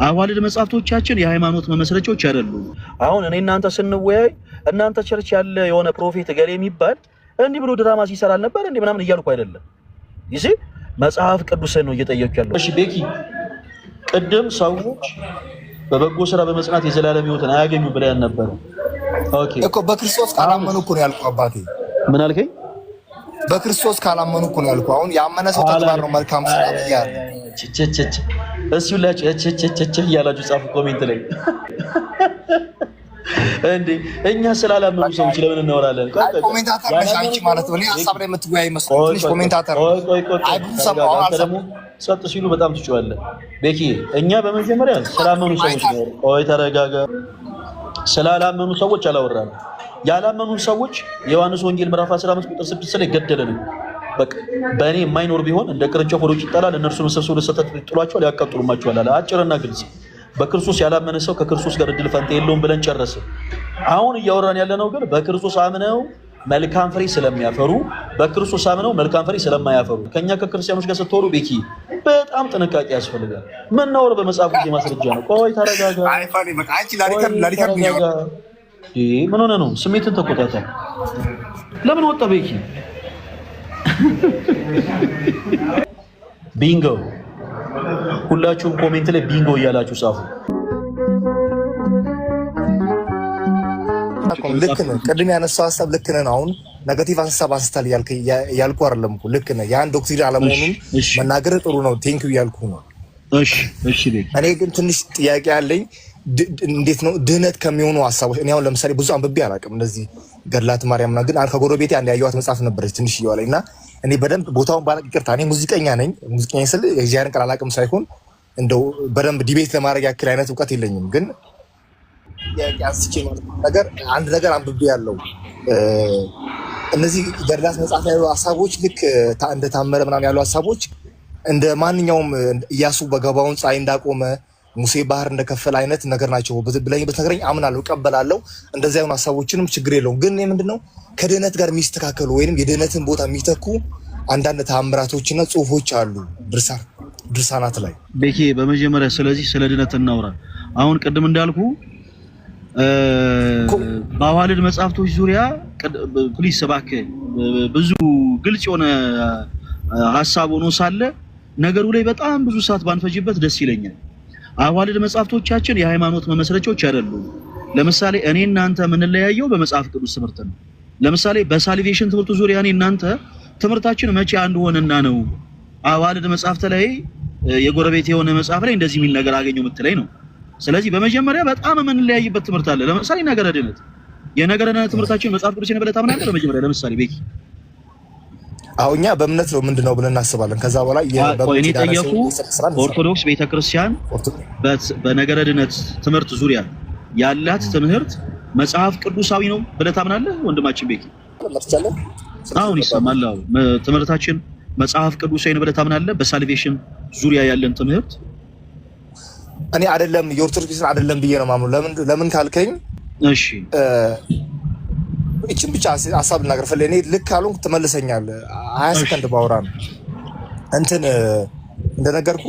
አዋልድ መጻፍቶቻችን የሃይማኖት መመስረቾች አይደሉም። አሁን እኔ እናንተ ስንወያይ እናንተ ቸርች ያለ የሆነ ፕሮፌት ገሌ የሚባል እንዲህ ብሎ ድራማ ሲሰራል ነበር እንዴ ምናምን እያልኩ አይደለም። ይሄ መጽሐፍ ቅዱስን ነው እየጠየኩ ያለው። እሺ ቤኪ፣ ቅድም ሰዎች በበጎ ስራ በመጽናት የዘላለም ህይወትን አያገኙ ብለን ነበር። ኦኬ እኮ በክርስቶስ ካላመኑ እኮ ነው ያልኩህ አባቴ። ምን አልከኝ? በክርስቶስ ካላመኑ እኮ ነው ያልኩህ። አሁን ያመነ ሰው ተግባር ነው መልካም ስራ ይያል። እሺ ሁላችሁ እያላችሁ ጻፉ ኮሜንት ላይ እንዴ። እኛ ስላላመኑ ሰዎች ለምን እናወራለን? ኮሜንታተር ነሽ አንቺ ማለት ነው። ሀሳብ ላይ የምትወያይ መስሎኝ ትንሽ ኮሜንታተር አይ ብዙ ሰማው አልሰማም። ሰጥ ሲሉ በጣም ትጮያለህ ቤኪ። እኛ በመጀመሪያ ስላመኑ ሰዎች ነው። ቆይ ተረጋጋ። ስላላመኑ ሰዎች አላወራንም። ያላመኑ ሰዎች የዮሐንስ ወንጌል ምዕራፍ 15 ቁጥር 6 ላይ ገደለን። በቃ በእኔ የማይኖር ቢሆን እንደ ቅርንጫፍ ወደ ውጭ ይጣላል፣ እነርሱን ሰብስበው ለሰጠት ጥሏቸዋል፣ ያቃጥሉማቸዋል አለ። አጭርና ግልጽ። በክርስቶስ ያላመነ ሰው ከክርስቶስ ጋር እድል ፈንታ የለውም ብለን ጨረስን። አሁን እያወራን ያለነው ግን በክርስቶስ አምነው መልካም ፍሬ ስለሚያፈሩ፣ በክርስቶስ አምነው መልካም ፍሬ ስለማያፈሩ ከኛ ከክርስቲያኖች ጋር ስትወሩ ቤኪ በጣም ጥንቃቄ ያስፈልጋል። ምን ነው በመጽሐፍ ቅዱስ ማስረጃ ነው። ቆይ ተረጋጋ። አይፋኒ በቃ አንቺ ላሪከር ምን ሆነ ነው? ስሜትን ተቆጣጣ። ለምን ወጣ ቤኪ? ቢንጎ። ሁላችሁም ኮሜንት ላይ ቢንጎ እያላችሁ ጻፉ። ልክ ነህ። ቅድም ያነሳው ሀሳብ ልክ ነህ። አሁን ኔጋቲቭ ሀሳብ አስተል ያልኩ አይደለም እኮ ልክ ነህ። ያን ዶክትሪን አለመሆኑን መናገር ጥሩ ነው። ቴንኪው ያልኩ ነው። እሺ እሺ። እኔ ግን ትንሽ ጥያቄ ያለኝ እንዴት ነው ድህነት ከሚሆኑ ሀሳቦች? እኔ አሁን ለምሳሌ ብዙ አንብቤ አላውቅም እንደዚህ ገድላት ማርያምና፣ ግን ከጎረቤቴ አንድ ያየኋት መጽሐፍ ነበረች ትንሽ እየዋለኝ እና እኔ በደንብ ቦታውን ባላቅ ይቅርታ፣ እኔ ሙዚቀኛ ነኝ። ሙዚቀኛ ስል የእግዚአብሔርን ቃል አላውቅም ሳይሆን እንደው በደንብ ዲቤት ለማድረግ ያክል አይነት እውቀት የለኝም። ግን ያንስቼ ማለት ነገር አንድ ነገር አንብቤ ያለው እነዚህ ገድላት መጽሐፍ ላይ ያሉ ሀሳቦች ልክ እንደታመረ ምናምን ያሉ ሀሳቦች እንደ ማንኛውም ኢያሱ በገባውን ፀሐይ እንዳቆመ ሙሴ ባህር እንደከፈለ አይነት ነገር ናቸው ብለኝ በተነገረኝ አምናለሁ፣ እቀበላለሁ። እንደዚህ አይነት ሀሳቦችንም ችግር የለውም። ግን ምንድነው ከድህነት ጋር የሚስተካከሉ ወይንም የድህነትን ቦታ የሚተኩ አንዳንድ ተአምራቶችና ጽሁፎች አሉ ድርሳናት ላይ ቤኪ። በመጀመሪያ ስለዚህ ስለ ድህነት እናውራ። አሁን ቅድም እንዳልኩ በአዋልድ መጽሐፍቶች ዙሪያ ፕሊስ እባክህ ብዙ ግልጽ የሆነ ሀሳብ ሆኖ ሳለ ነገሩ ላይ በጣም ብዙ ሰዓት ባንፈጅበት ደስ ይለኛል። አዋልድ መጽሐፍቶቻችን የሃይማኖት መመስረቾች አይደሉም። ለምሳሌ እኔ እናንተ የምንለያየው በመጽሐፍ ቅዱስ ትምህርት ነው። ለምሳሌ በሳልቬሽን ትምህርቱ ዙሪያ እኔ እናንተ ትምህርታችን መቼ አንድ ሆነና ነው አዋልድ መጽሐፍት ላይ የጎረቤት የሆነ መጽሐፍ ላይ እንደዚህ የሚል ነገር አገኘው የምትለኝ ነው። ስለዚህ በመጀመሪያ በጣም የምንለያይበት ትምህርት አለ። ለምሳሌ ነገረ ድነት የነገረ ድነት ትምህርታችን መጽሐፍ ቅዱስ የነበረ ታምናለህ? በመጀመሪያ ለምሳሌ ቤኪ አሁኛ በእምነት ነው ምንድነው ብለን እናስባለን። ከዛ በኋላ ኦርቶዶክስ ቤተክርስቲያን በነገረ ድነት ትምህርት ዙሪያ ያላት ትምህርት መጽሐፍ ቅዱሳዊ ነው ብለህ ታምናለህ ወንድማችን ቤኪ? አሁን ይሰማል። ትምህርታችን መጽሐፍ ቅዱሳዊ ነው ብለህ ታምናለህ? በሳልቬሽን ዙሪያ ያለን ትምህርት እኔ አይደለም የኦርቶዶክስን አይደለም ብዬ ነው ማምነው። ለምን ካልከኝ እሺ እቺን ብቻ ሐሳብ ልናገር ፈለኝ። እኔ ልክ አልሆንኩ ትመልሰኛለህ። 20 ሰከንድ ባወራ ነው እንትን እንደነገርኩ።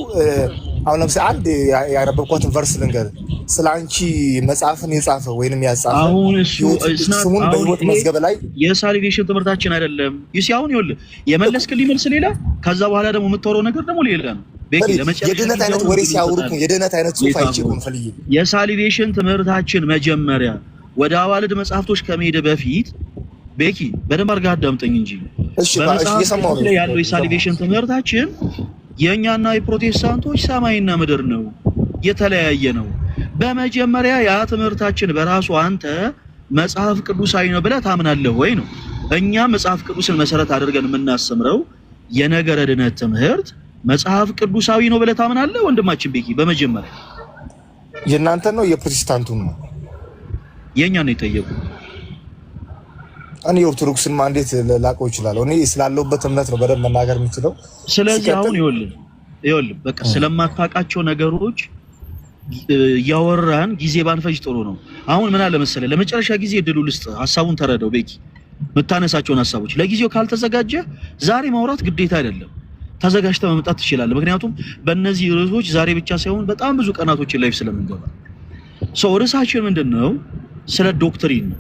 አሁን ለምሳሌ አንድ ያነበብኳትን ቨርስ ልንገር። ስላንቺ መጽሐፍን የጻፈ ወይንም ያጻፈ አሁን ስሙን በህይወት መዝገብ ላይ የሳልቬሽን ትምህርታችን አይደለም። ይሲ አሁን ይኸውልህ የመለስክልኝ መልስ ሌላ፣ ከዛ በኋላ ደግሞ የምታወራው ነገር ደግሞ ሌላ ነው። የድህነት አይነት ወሬ ሲያወሩት ነው የድህነት አይነት ጽሑፍ አይችልም ፈልዬ። የሳልቬሽን ትምህርታችን መጀመሪያ ወደ አዋልድ መጽሐፍቶች ከመሄድ በፊት ቤኪ በደንብ አድርገህ አዳምጠኝ እንጂ በመጽሐፍ ላይ ያለው የሳልቬሽን ትምህርታችን የኛና የፕሮቴስታንቶች ሰማይና ምድር ነው፣ የተለያየ ነው። በመጀመሪያ ያ ትምህርታችን በራሱ አንተ መጽሐፍ ቅዱሳዊ ነው ብለህ ታምናለህ ወይ ነው። እኛ መጽሐፍ ቅዱስን መሰረት አድርገን የምናስተምረው የነገረ ድነት ትምህርት መጽሐፍ ቅዱሳዊ ነው ብለህ ታምናለህ ወንድማችን ቤኪ? በመጀመሪያ የእናንተ ነው የፕሮቴስታንቱን ነው? የኛ ነው የጠየቁ። እኔ ኦርቶዶክስን እንዴት ላቀው ይችላል? እኔ ስላለሁበት እምነት ነው በደንብ መናገር የምችለው። ስለዚህ አሁን ይኸውልህ በቃ ስለማታውቃቸው ነገሮች ያወራን ጊዜ ባንፈጅ ጥሩ ነው። አሁን ምን አለ መሰለህ ለመጨረሻ ጊዜ እድሉ ልስጥ። ሐሳቡን ተረዳው ቤኪ። የምታነሳቸውን ሐሳቦች ለጊዜው ካልተዘጋጀ ዛሬ ማውራት ግዴታ አይደለም። ተዘጋጅተህ መምጣት ትችላለህ። ምክንያቱም በእነዚህ ርዕሶች ዛሬ ብቻ ሳይሆን በጣም ብዙ ቀናቶችን ላይፍ ስለምንገባ ርዕሳችን ምንድነው? ስለ ዶክትሪን ነው።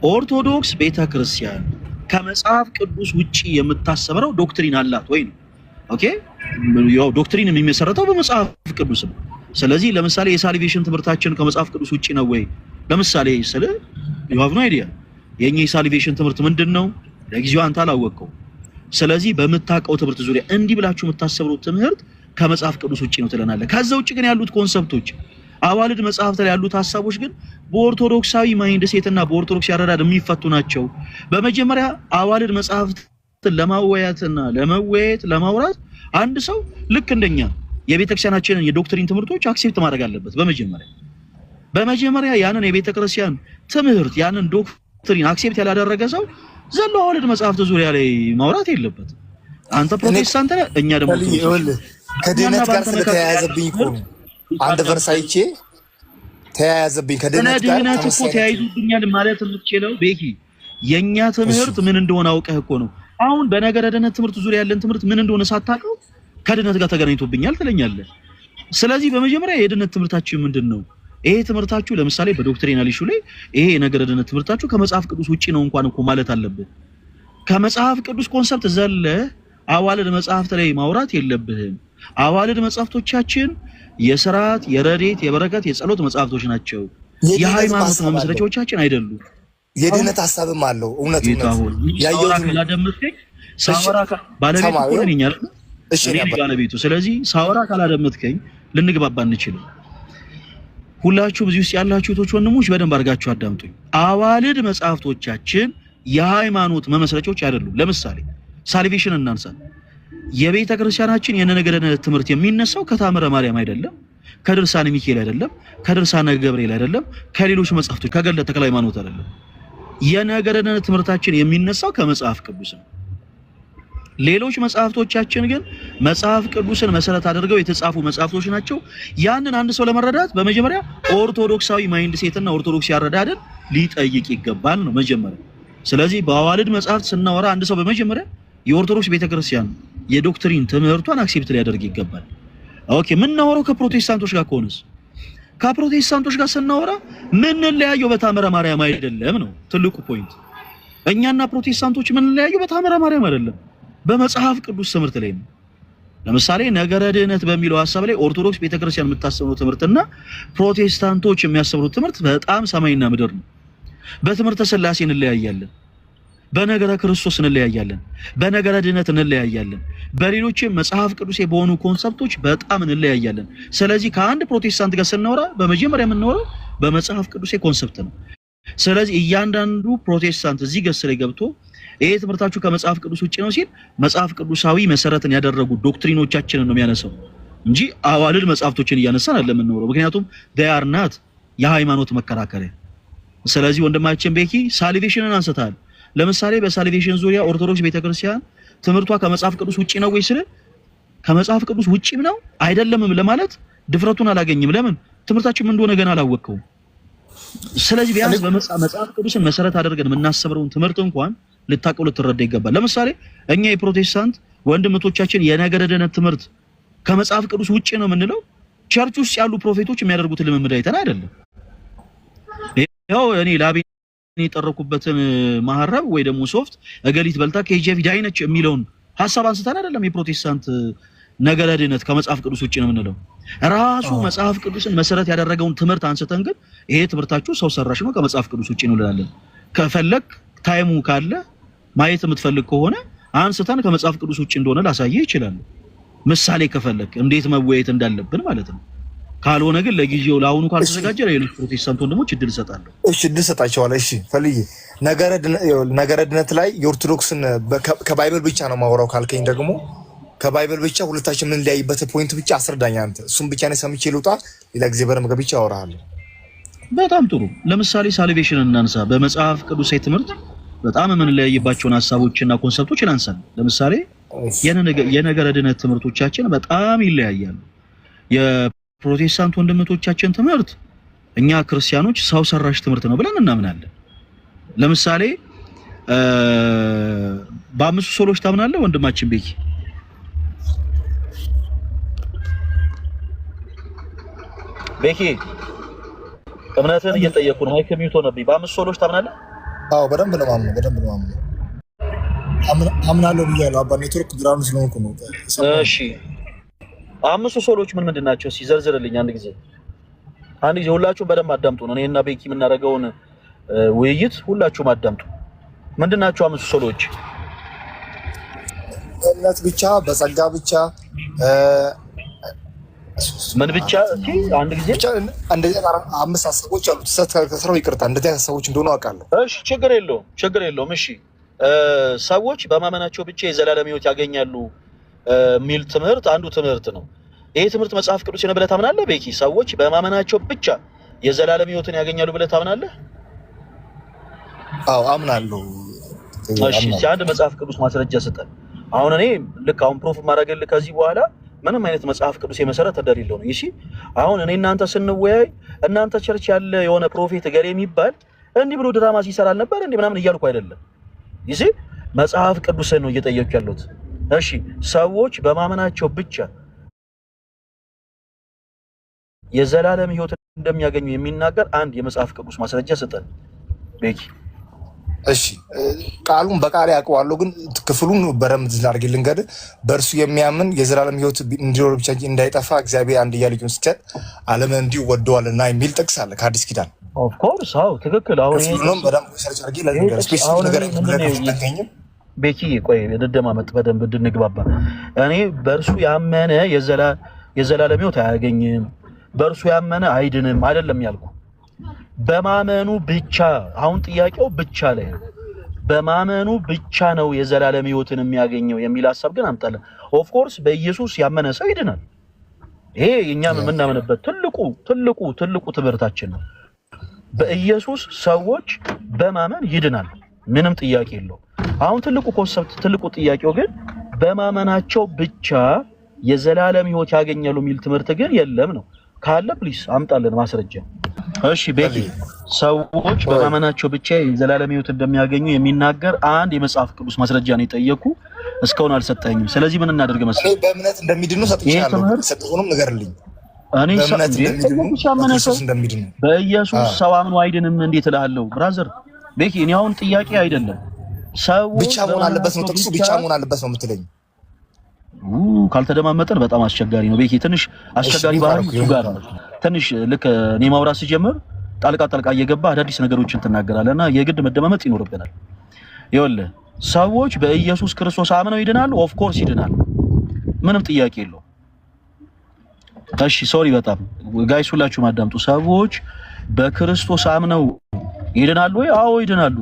ኦርቶዶክስ ቤተክርስቲያን ከመጽሐፍ ቅዱስ ውጪ የምታስተምረው ዶክትሪን አላት ወይ ነው። ኦኬ ያው ዶክትሪን የሚመሰረተው በመጽሐፍ ቅዱስ ነው። ስለዚህ ለምሳሌ የሳልቬሽን ትምህርታችን ከመጽሐፍ ቅዱስ ውጪ ነው ወይ? ለምሳሌ ስለ you have no idea የኛ የሳልቬሽን ትምህርት ምንድነው? ለጊዜው አንተ አላወቀው። ስለዚህ በመታቀው ትምህርት ዙሪያ እንዲህ ብላችሁ የምታሰብሩት ትምህርት ከመጽሐፍ ቅዱስ ውጪ ነው ትለናለህ። ከዛ ውጪ ግን ያሉት ኮንሰፕቶች አዋልድ መጽሐፍት ላይ ያሉት ሐሳቦች ግን በኦርቶዶክሳዊ ማይንድ ሴትና በኦርቶዶክስ ያረዳድ የሚፈቱ ናቸው። በመጀመሪያ አዋልድ መጽሐፍትን ለማወያየትና ለማውራት አንድ ሰው ልክ እንደኛ የቤተክርስቲያናችንን የዶክትሪን ትምህርቶች አክሴፕት ማድረግ አለበት። በመጀመሪያ ያንን የቤተክርስቲያን ትምህርት ያንን ዶክትሪን አክሴፕት ያላደረገ ሰው ዘሎ አዋልድ መጽሐፍት ዙሪያ ላይ ማውራት የለበትም። አንተ ፕሮቴስታንት ነህ፣ እኛ ደግሞ ከድህነት ጋር ስለተያያዘብኝ እኮ ነው። አንድ ቨርስ አይቼ ተያያዘብኝ ከድህነት ጋር ተያይዙብኛል ማለት የምትችለው ቤኪ የኛ ትምህርት ምን እንደሆነ አውቀህ እኮ ነው። አሁን በነገረ ድህነት ትምህርት ዙሪያ ያለን ትምህርት ምን እንደሆነ ሳታውቀው ከድህነት ጋር ተገናኝቶብኛል ትለኛለህ። ስለዚህ በመጀመሪያ የድህነት ትምህርታችን ምንድነው? ይሄ ትምህርታችሁ ለምሳሌ በዶክትሪናል ኢሹ ላይ ይሄ የነገረ ድህነት ትምህርታችሁ ከመጽሐፍ ቅዱስ ውጪ ነው እንኳን እኮ ማለት አለብህ። ከመጽሐፍ ቅዱስ ኮንሰፕት ዘለ አዋልድ መጽሐፍት ላይ ማውራት የለብህም። አዋልድ መጽሐፍቶቻችን የሥርዓት፣ የረድኤት፣ የበረከት፣ የጸሎት መጽሐፍቶች ናቸው። የሃይማኖት መመስረቻዎቻችን አይደሉም። የድህነት ሐሳብም አለው። እውነት ያየሁት ካላደመጥከኝ ሳወራ ባለቤቱ እኮ ነኝ አይደል? እሺ ባለቤቱ። ስለዚህ ሳወራ ካላደመጥከኝ ልንግባባ እንችላለን። ሁላችሁም እዚህ ውስጥ ያላችሁ እህቶች ወንድሞች በደንብ አድርጋችሁ አዳምጡኝ። አዋልድ መጽሐፍቶቻችን የሃይማኖት መመስረቻዎች አይደሉም። ለምሳሌ ሳልቬሽን እናንሳ። የቤተ ክርስቲያናችን የነገረ ድህነት ትምህርት የሚነሳው ከታምረ ማርያም አይደለም፣ ከድርሳነ ሚካኤል አይደለም፣ ከድርሳነ ገብርኤል አይደለም፣ ከሌሎች መጽሐፍቶች ከገድለ ተክለ ሃይማኖት አይደለም። የነገረ ድህነት ትምህርታችን የሚነሳው ከመጽሐፍ ቅዱስ ነው። ሌሎች መጽሐፍቶቻችን ግን መጽሐፍ ቅዱስን መሰረት አድርገው የተጻፉ መጽሐፍቶች ናቸው። ያንን አንድ ሰው ለመረዳት በመጀመሪያ ኦርቶዶክሳዊ ማይንድ ሴትና ኦርቶዶክስ ያረዳድን ሊጠይቅ ይገባል ነው መጀመሪያ። ስለዚህ በአዋልድ መጽሐፍት ስናወራ አንድ ሰው በመጀመሪያ የኦርቶዶክስ ቤተክርስቲያን የዶክትሪን ትምህርቷን አክሴፕት ሊያደርግ ይገባል። ኦኬ ምን እናወራው ከፕሮቴስታንቶች ጋር ከሆነስ ከፕሮቴስታንቶች ጋር ስናወራ ምን ለያየው በታምረ ማርያም አይደለም ነው ትልቁ ፖይንት። እኛና ፕሮቴስታንቶች ምን ለያየው በታምረ ማርያም አይደለም በመጽሐፍ ቅዱስ ትምህርት ላይ ነው። ለምሳሌ ነገረ ድህነት በሚለው ሐሳብ ላይ ኦርቶዶክስ ቤተክርስቲያን የምታስተምረው ትምህርትና ፕሮቴስታንቶች የሚያስተምሩት ትምህርት በጣም ሰማይና ምድር ነው። በትምህርተ ሥላሴ እንለያያለን፣ በነገረ ክርስቶስ እንለያያለን፣ በነገረ ድህነት እንለያያለን፣ በሌሎችም መጽሐፍ ቅዱስ በሆኑ ኮንሰፕቶች በጣም እንለያያለን። ስለዚህ ከአንድ ፕሮቴስታንት ጋር ስናወራ በመጀመሪያ የምናወራው በመጽሐፍ ቅዱስ ኮንሰፕት ነው። ስለዚህ እያንዳንዱ ፕሮቴስታንት እዚህ ገስ ላይ ገብቶ ይሄ ትምህርታችሁ ከመጽሐፍ ቅዱስ ውጪ ነው ሲል መጽሐፍ ቅዱሳዊ መሰረትን ያደረጉ ዶክትሪኖቻችንን ነው የሚያነሳው እንጂ አዋልድ መጽሐፍቶችን እያነሳን አይደለም የምንኖረው። ምክንያቱም they are not የሃይማኖት መከራከሪያ። ስለዚህ ወንድማችን ቤኪ ሳልቬሽንን አንስታል። ለምሳሌ በሳልቬሽን ዙሪያ ኦርቶዶክስ ቤተክርስቲያን ትምህርቷ ከመጽሐፍ ቅዱስ ውጪ ነው ወይስ ከመጽሐፍ ቅዱስ ውጪም ነው አይደለምም ለማለት ድፍረቱን አላገኝም። ለምን? ትምህርታችን ምን እንደሆነ ገና አላወቅከውም። ስለዚህ ቢያንስ በመጽሐፍ ቅዱስን መሰረት አድርገን የምናስተምረውን ትምህርት እንኳን ልታውቀው ልትረዳ ይገባል። ለምሳሌ እኛ የፕሮቴስታንት ወንድሞቻችን የነገረ ድህነት ትምህርት ከመጽሐፍ ቅዱስ ውጪ ነው የምንለው ቸርች ውስጥ ያሉ ፕሮፌቶች የሚያደርጉትን ልምምድ አይተን አይደለም። ያው እኔ ላቤን የጠረኩበትን ማህረብ ወይ ደግሞ ሶፍት እገሊት በልታ ከኤችአይቪ ዳይነች የሚለውን ሐሳብ አንስተን አይደለም የፕሮቴስታንት ነገረ ድህነት ከመጽሐፍ ቅዱስ ውጪ ነው የምንለው። ራሱ መጽሐፍ ቅዱስን መሰረት ያደረገውን ትምህርት አንስተን ግን ይሄ ትምህርታችሁ ሰው ሰራሽ ነው ከመጽሐፍ ቅዱስ ውጪ ነው እንላለን። ከፈለክ ታይሙ ካለ ማየት የምትፈልግ ከሆነ አንስተን ከመጽሐፍ ቅዱስ ውጪ እንደሆነ ላሳየህ ይችላል። ምሳሌ ከፈለክ እንዴት መወያየት እንዳለብን ማለት ነው። ካልሆነ ግን ለጊዜው ለአሁኑ ካልተዘጋጀ ለሌሎች ፕሮቴስታንት ወንድሞች እድል እሰጣለሁ። እሺ እድል እሰጣቸዋለሁ። እሺ ፈልዬ ነገረ ድህነት ላይ የኦርቶዶክስን ከባይብል ብቻ ነው ማወራው ካልከኝ ደግሞ ከባይብል ብቻ ሁለታችን ምን ሊያይበት ፖይንት ብቻ አስረዳኝ አንተ። እሱም ብቻ ነው ሰምቼ ልውጣ፣ ሌላ ጊዜ በደምብ ብቻ አወራሃለሁ። በጣም ጥሩ። ለምሳሌ ሳልቬሽን እናንሳ። በመጽሐፍ ቅዱሳዊ ትምህርት በጣም የምንለያይባቸውን ሐሳቦችና ኮንሰፕቶች እናንሳለን። ለምሳሌ የነገረ ድህነት ትምህርቶቻችን በጣም ይለያያሉ። የፕሮቴስታንት ወንድሞቻችን ትምህርት እኛ ክርስቲያኖች ሰው ሰራሽ ትምህርት ነው ብለን እናምናለን። ለምሳሌ በአምስቱ ሶሎች ታምናለህ ወንድማችን ቤኪ? ቤኪ እምነትን እየጠየቁ ነው። ማይክ ሚውት ሆነብኝ። በአምስት ሶሎች ታምናለህ? አዎ በደንብ ነው የማምነው። አምናለሁ ብያለሁ። አባ ኔትወርክ ግራውንድ ስለሆንኩ ነው። እሺ አምስቱ ሶሎች ምን ናቸው? ሲዘርዝርልኝ አንድ ጊዜ ሁላችሁም በደንብ አዳምጡ ነው። እኔና ቤኪ የምናደርገውን ውይይት ሁላችሁም አዳምጡ። ምንድን ናቸው አምስቱ ሶሎች? በእምነት ብቻ፣ በጸጋ ብቻ፣ ምን ብቻ? አንድ ጊዜ እንደዚህ አምስት ሀሳቦች አሉ። ተሰራው ይቅርታ፣ እንደዚህ ሀሳቦች እንደሆኑ አውቃለሁ። እሺ ችግር የለውም። እሺ ሰዎች በማመናቸው ብቻ የዘላለም ሕይወት ያገኛሉ የሚል ትምህርት አንዱ ትምህርት ነው። ይሄ ትምህርት መጽሐፍ ቅዱስ ነው ብለህ ታምናለህ ቤኪ? ሰዎች በማመናቸው ብቻ የዘላለም ሕይወትን ያገኛሉ ብለህ ታምናለህ? አዎ አምናለሁ። እሺ አንድ መጽሐፍ ቅዱስ ማስረጃ ስጠን። አሁን እኔ ልክ አሁን ፕሩፍ ማድረግልህ ከዚህ በኋላ ምንም አይነት መጽሐፍ ቅዱስ የመሰረት እንደሌለው ነው። እሺ አሁን እኔ እናንተ ስንወያይ እናንተ ቸርች ያለ የሆነ ፕሮፌት ገሌ የሚባል እንዲህ ብሎ ድራማ ሲሰራ ነበር እንዴ ምናምን እያልኩ አይደለም። እሺ መጽሐፍ ቅዱስን ነው እየጠየኩ ያለሁት። እሺ ሰዎች በማመናቸው ብቻ የዘላለም ሕይወት እንደሚያገኙ የሚናገር አንድ የመጽሐፍ ቅዱስ ማስረጃ ስጠን ቤኪ። እሺ ቃሉን በቃል ያውቀዋለሁ፣ ግን ክፍሉን በደምብ ዝላርግ ልንገድ። በእርሱ የሚያምን የዘላለም ሕይወት እንዲኖር ብቻ እንጂ እንዳይጠፋ እግዚአብሔር አንድያ ልጁን ሲሰጥ ዓለምን እንዲሁ ወዶአልና የሚል ጥቅስ አለ ከአዲስ ኪዳን። ኦፍ ኮርስ አዎ ትክክል። አሁን ክፍሉን በደምብ ሰርች አድርጌ ለነገር ስፔሲፊክ ነገር ለተገኘም ቤኪ ቆይ እንደማመጥ በደንብ እንድንግባባ። እኔ በእርሱ ያመነ የዘላለም ሕይወት አያገኝም፣ በእርሱ ያመነ አይድንም አይደለም ያልኩ። በማመኑ ብቻ አሁን ጥያቄው ብቻ ላይ ነው። በማመኑ ብቻ ነው የዘላለም ሕይወትን የሚያገኘው የሚል ሐሳብ ግን አምጣለን። ኦፍ ኮርስ በኢየሱስ ያመነ ሰው ይድናል። ይሄ እኛም የምናምንበት ትልቁ ትምህርታችን ነው። በኢየሱስ ሰዎች በማመን ይድናል፣ ምንም ጥያቄ የለው። አሁን ትልቁ ኮንሰፕት ትልቁ ጥያቄው ግን በማመናቸው ብቻ የዘላለም ሕይወት ያገኛሉ የሚል ትምህርት ግን የለም ነው። ካለ ፕሊስ አምጣለን ማስረጃ። እሺ ቤኪ ሰዎች በማመናቸው ብቻ የዘላለም ሕይወት እንደሚያገኙ የሚናገር አንድ የመጽሐፍ ቅዱስ ማስረጃ ነው የጠየቁ፣ እስካሁን አልሰጠኝም። ስለዚህ ምን እናደርግ መሰለኝ? እኔ በእምነት እንደሚድኑ ሰጥቻለሁ። ሰጥቶንም ንገርልኝ። እኔ በኢየሱስ ሰው አምኖ አይድንም እንዴት እልሃለሁ? ብራዘር ቤኪ እኔ አሁን ጥያቄ አይደለም ሰው ብቻ መሆን አለበት ነው ጥቅሱ፣ ብቻ መሆን አለበት ነው የምትለኝ? ካልተደማመጠን በጣም አስቸጋሪ ነው ቤኪ። ትንሽ አስቸጋሪ ባህሪ እሱ ጋር ነው። ትንሽ ልክ እኔ ማውራት ሲጀምር ጣልቃ እየገባ አዳዲስ ነገሮችን ትናገራለህና የግድ መደማመጥ ይኖርብናል። ይኸውልህ ሰዎች በኢየሱስ ክርስቶስ አምነው ይድናሉ። ኦፍ ኮርስ ይድናሉ፣ ምንም ጥያቄ የለው። እሺ ሶሪ በጣም ጋይስ ሁላችሁም አዳምጡ። ሰዎች በክርስቶስ አምነው ይድናሉ ወይ? አዎ ይድናሉ።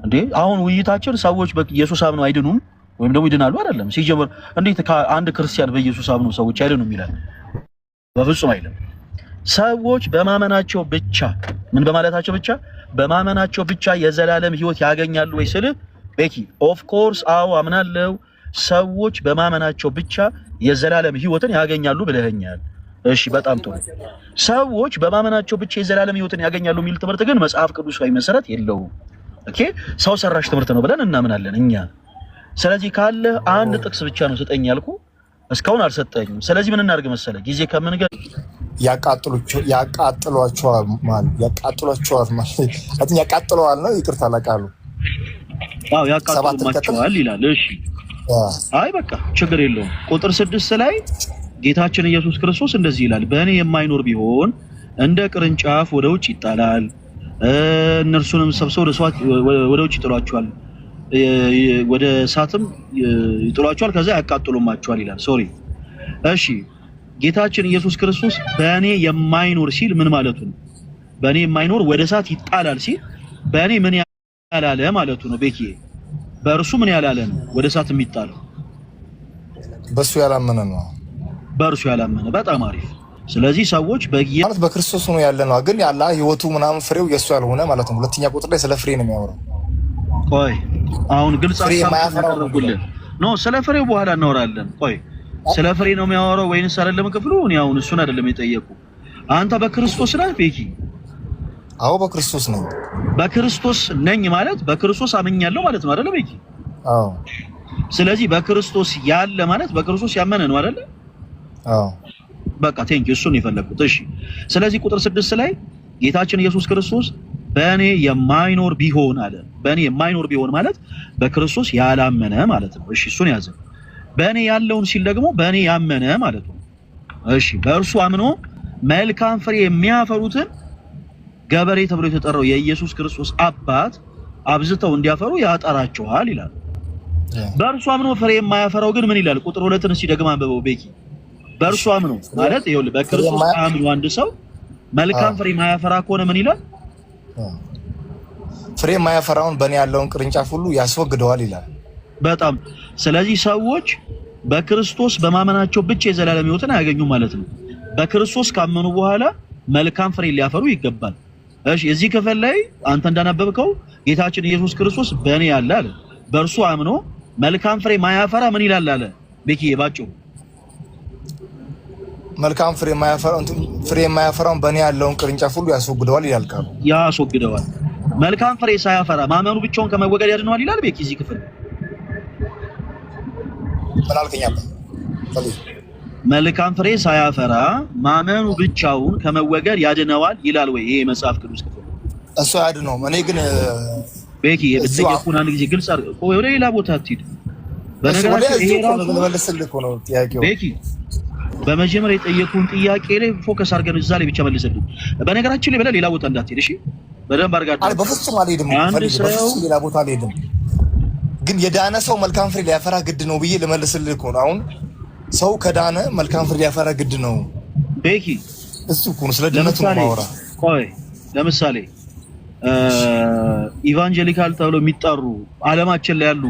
እንዴ አሁን ውይይታችን ሰዎች በኢየሱስ አምነው አይድኑም ወይም ደግሞ ይድናሉ አይደለም። ሲጀምር እንዴት አንድ ክርስቲያን በኢየሱስ አምነው ሰዎች አይድኑም ይላል? በፍጹም አይልም። ሰዎች በማመናቸው ብቻ ምን በማለታቸው ብቻ በማመናቸው ብቻ የዘላለም ሕይወት ያገኛሉ ወይ ስል ቤኪ ኦፍ ኮርስ አዎ አምናለሁ። ሰዎች በማመናቸው ብቻ የዘላለም ሕይወትን ያገኛሉ ብለኸኛል። እሺ በጣም ጥሩ። ሰዎች በማመናቸው ብቻ የዘላለም ሕይወትን ያገኛሉ የሚል ትምህርት ግን መጽሐፍ ቅዱሳዊ መሰረት የለውም። ኦኬ ሰው ሰራሽ ትምህርት ነው ብለን እናምናለን እኛ። ስለዚህ ካለ አንድ ጥቅስ ብቻ ነው ስጠኝ ያልኩ፣ እስካሁን አልሰጠኝም። ስለዚህ ምን እናድርግ መሰለህ? ጊዜ ከምንገር ያቃጥሏቸዋል ማለት ያቃጥለዋል ነው። ይቅርታ ለቃሉ አዎ ያቃጥሏቸዋል ይላል። እሺ አይ በቃ ችግር የለውም። ቁጥር 6 ላይ ጌታችን ኢየሱስ ክርስቶስ እንደዚህ ይላል፣ በእኔ የማይኖር ቢሆን እንደ ቅርንጫፍ ወደ ውጭ ይጣላል፣ እነርሱንም ሰብስበው ወደ ውጭ ይጥሏቸዋል፣ ወደ እሳትም ይጥሏቸዋል፣ ከዛ ያቃጥሉማቸዋል ይላል። ሶሪ እሺ ጌታችን ኢየሱስ ክርስቶስ በእኔ የማይኖር ሲል ምን ማለቱ ነው? በእኔ የማይኖር ወደ እሳት ይጣላል ሲል በእኔ ምን ያላለ ማለቱ ነው? ቤኪ በእርሱ ምን ያላለ ነው ወደ እሳት የሚጣለው? በእሱ ያላመነ ነው። በእርሱ ያላመነ። በጣም አሪፍ። ስለዚህ ሰዎች ማለት በክርስቶስ ነው ያለ ነው፣ ግን ያላ ህይወቱ ምናምን ፍሬው የእሱ ያልሆነ ማለት ነው። ሁለተኛ ቁጥር ላይ ስለ ፍሬ ነው የሚያወራው። ቆይ አሁን ግልጽ አሳውቁልን ነው። ስለ ፍሬው በኋላ እናወራለን። ቆይ ስለ ፍሬ ነው የሚያወራው ወይንስ አይደለም ክፍሉ? እኔ አሁን እሱን አይደለም የጠየቁ። አንተ በክርስቶስ ነህ ቤኪ? አዎ በክርስቶስ ነኝ። በክርስቶስ ነኝ ማለት በክርስቶስ አምኛለሁ ማለት ነው አይደለ ቤኪ? አዎ። ስለዚህ በክርስቶስ ያለ ማለት በክርስቶስ ያመነ ነው አይደለ? አዎ። በቃ ቴንኪው እሱን የፈለኩት። እሺ ስለዚህ ቁጥር 6 ላይ ጌታችን ኢየሱስ ክርስቶስ በእኔ የማይኖር ቢሆን አለ። በእኔ የማይኖር ቢሆን ማለት በክርስቶስ ያላመነ ማለት ነው። እሺ እሱን ያዘ። በእኔ ያለውን ሲል ደግሞ በእኔ ያመነ ማለት ነው። እሺ በእርሱ አምኖ መልካም ፍሬ የሚያፈሩትን ገበሬ ተብሎ የተጠራው የኢየሱስ ክርስቶስ አባት አብዝተው እንዲያፈሩ ያጠራቸዋል ይላል። በእርሱ አምኖ ፍሬ የማያፈራው ግን ምን ይላል? ቁጥር 2ን እስኪ ደግማ አንብበው ቤኪ። በእርሱ አምኖ ማለት ይኸውልህ በክርስቶስ አምኖ አንድ ሰው መልካም ፍሬ የማያፈራ ከሆነ ምን ይላል? ፍሬ የማያፈራውን በእኔ ያለውን ቅርንጫፍ ሁሉ ያስወግደዋል ይላል። በጣም ስለዚህ ሰዎች በክርስቶስ በማመናቸው ብቻ የዘላለም ሕይወትን አያገኙም ማለት ነው። በክርስቶስ ካመኑ በኋላ መልካም ፍሬ ሊያፈሩ ይገባል። እሺ እዚህ ክፍል ላይ አንተ እንዳነበብከው ጌታችን ኢየሱስ ክርስቶስ በእኔ ያለ አለ። በእርሱ አምኖ መልካም ፍሬ ማያፈራ ምን ይላል አለ ቤኪ ባጭሩ። መልካም ፍሬ የማያፈራውን በእኔ ያለውን ቅርንጫፍ ሁሉ ያስወግደዋል ይላል ቃሉ። ያስወግደዋል። መልካም ፍሬ ሳያፈራ ማመኑ ብቻውን ከመወገድ ያድነዋል ይላል ቤኪ እዚህ ክፍል። መልካም ፍሬ ሳያፈራ ማመኑ ብቻውን ከመወገድ ያድነዋል ይላል ወይ? ይሄ መጽሐፍ ቅዱስ ክፍል እሱ ያድነውም። እኔ ግን ቤኪ የጠየቁን አንድ ጊዜ ግልጽ አድርገው ወደ ሌላ ቦታ አትሂድ። በነገራችን ይሄ ነው ጥያቄው ቤኪ። በመጀመሪያ የጠየቁን ጥያቄ ላይ ፎከስ አድርገን እዛ ላይ ብቻ መልስልኝ። በነገራችን ላይ ሌላ ቦታ እንዳትሄድ እሺ። በደንብ አድርጋችሁ አይ በፍጹም አልሄድም። በፍጹም ሌላ ቦታ አልሄድም። ግን የዳነ ሰው መልካም ፍሬ ሊያፈራ ግድ ነው ብዬ ልመልስልህ እኮ ነው። አሁን ሰው ከዳነ መልካም ፍሬ ሊያፈራ ግድ ነው ቤኪ። እሱ እኮ ነው ስለ ድነቱ ማወራ። ቆይ ለምሳሌ ኢቫንጀሊካል ተብሎ የሚጠሩ ዓለማችን ላይ ያሉ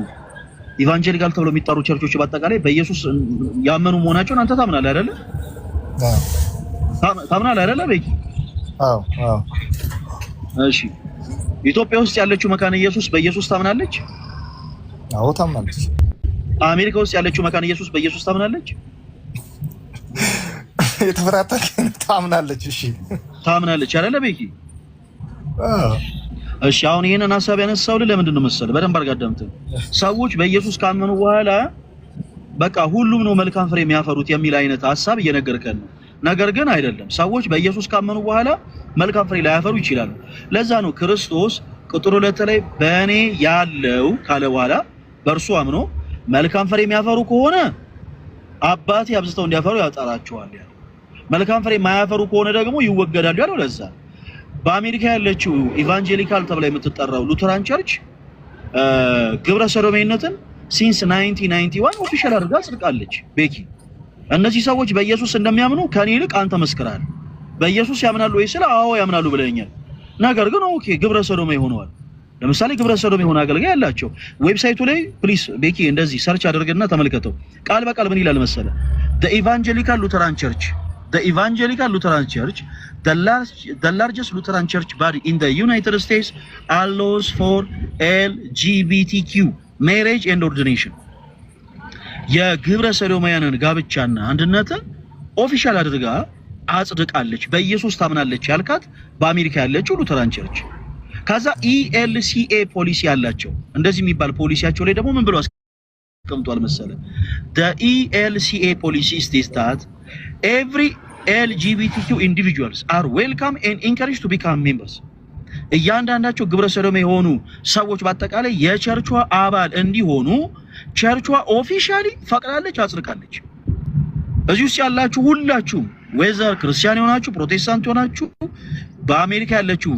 ኢቫንጀሊካል ተብሎ የሚጠሩ ቸርቾች በአጠቃላይ በኢየሱስ ያመኑ መሆናቸውን አንተ ታምናለህ አይደለ? ታምናለህ አይደለ ቤኪ? አዎ አዎ። እሺ ኢትዮጵያ ውስጥ ያለችው መካነ ኢየሱስ በኢየሱስ ታምናለች? አዎ ታምናለች። አሜሪካ ውስጥ ያለችው መካነ ኢየሱስ በኢየሱስ ታምናለች? የተፈራታ ታምናለች። እሺ ታምናለች አይደለ ቤኪ? እሺ አሁን ይሄንን ሐሳብ ያነሳውልህ ለምንድን ነው መሰለህ? በደንብ አድርጋ አዳምጠኝ። ሰዎች በኢየሱስ ካመኑ በኋላ በቃ ሁሉም ነው መልካም ፍሬ የሚያፈሩት የሚል አይነት ሐሳብ እየነገርከን ነው። ነገር ግን አይደለም። ሰዎች በኢየሱስ ካመኑ በኋላ መልካም ፍሬ ላያፈሩ ይችላሉ። ለዛ ነው ክርስቶስ ቁጥር 2 ላይ በእኔ ያለው ካለ በኋላ በእርሱ አምኖ መልካም ፍሬ የሚያፈሩ ከሆነ አባቴ አብዝተው እንዲያፈሩ ያጠራቸዋል ያለው። መልካም ፍሬ የማያፈሩ ከሆነ ደግሞ ይወገዳሉ ያለው ለዛ። በአሜሪካ ያለችው ኢቫንጀሊካል ተብላ የምትጠራው ሉተራን ቸርች ግብረ ሰዶሜነትን ሲንስ 1991 ኦፊሻል አድርጋ ጽድቃለች ቤኪ። እነዚህ ሰዎች በኢየሱስ እንደሚያምኑ ከኔ ይልቅ አንተ መስክራል። በኢየሱስ ያምናሉ ወይ ስለ አዎ ያምናሉ ብለኛል። ነገር ግን ኦኬ ግብረ ሰዶሜ ሆነዋል። ለምሳሌ ግብረ ሰዶሜ ሆነ አገልጋይ ያላቸው ዌብሳይቱ ላይ ፕሊስ ቤኪ እንደዚህ ሰርች አድርግና ተመልከተው። ቃል በቃል ምን ይላል መሰለ? the evangelical lutheran church the largest Lutheran church body in the United States allows for LGBTQ marriage and ordination. የግብረ ሰዶማውያንን ጋብቻና አንድነትን ኦፊሻል አድርጋ አጽድቃለች። በኢየሱስ ታምናለች ያልካት በአሜሪካ ያለችው ሉተራን ቸርች። ከዛ ELCA ፖሊሲ ያላቸው እንደዚህ የሚባል ፖሊሲያቸው ላይ ደግሞ ምን ብለው አስቀምጧል መሰለ? the ELCA policy states that every LGBTQ individuals are welcome and encouraged to become members. እያንዳንዳቸው ግብረ ሰዶም የሆኑ ሰዎች በአጠቃላይ የቸርቿ አባል እንዲሆኑ ቸርቿ ኦፊሻሊ ፈቅዳለች፣ አጽድቃለች። እዚህ ውስጥ ያላችሁ ሁላችሁም ወይዘር ክርስቲያን ሆናችሁ ፕሮቴስታንት ሆናችሁ በአሜሪካ ያለችው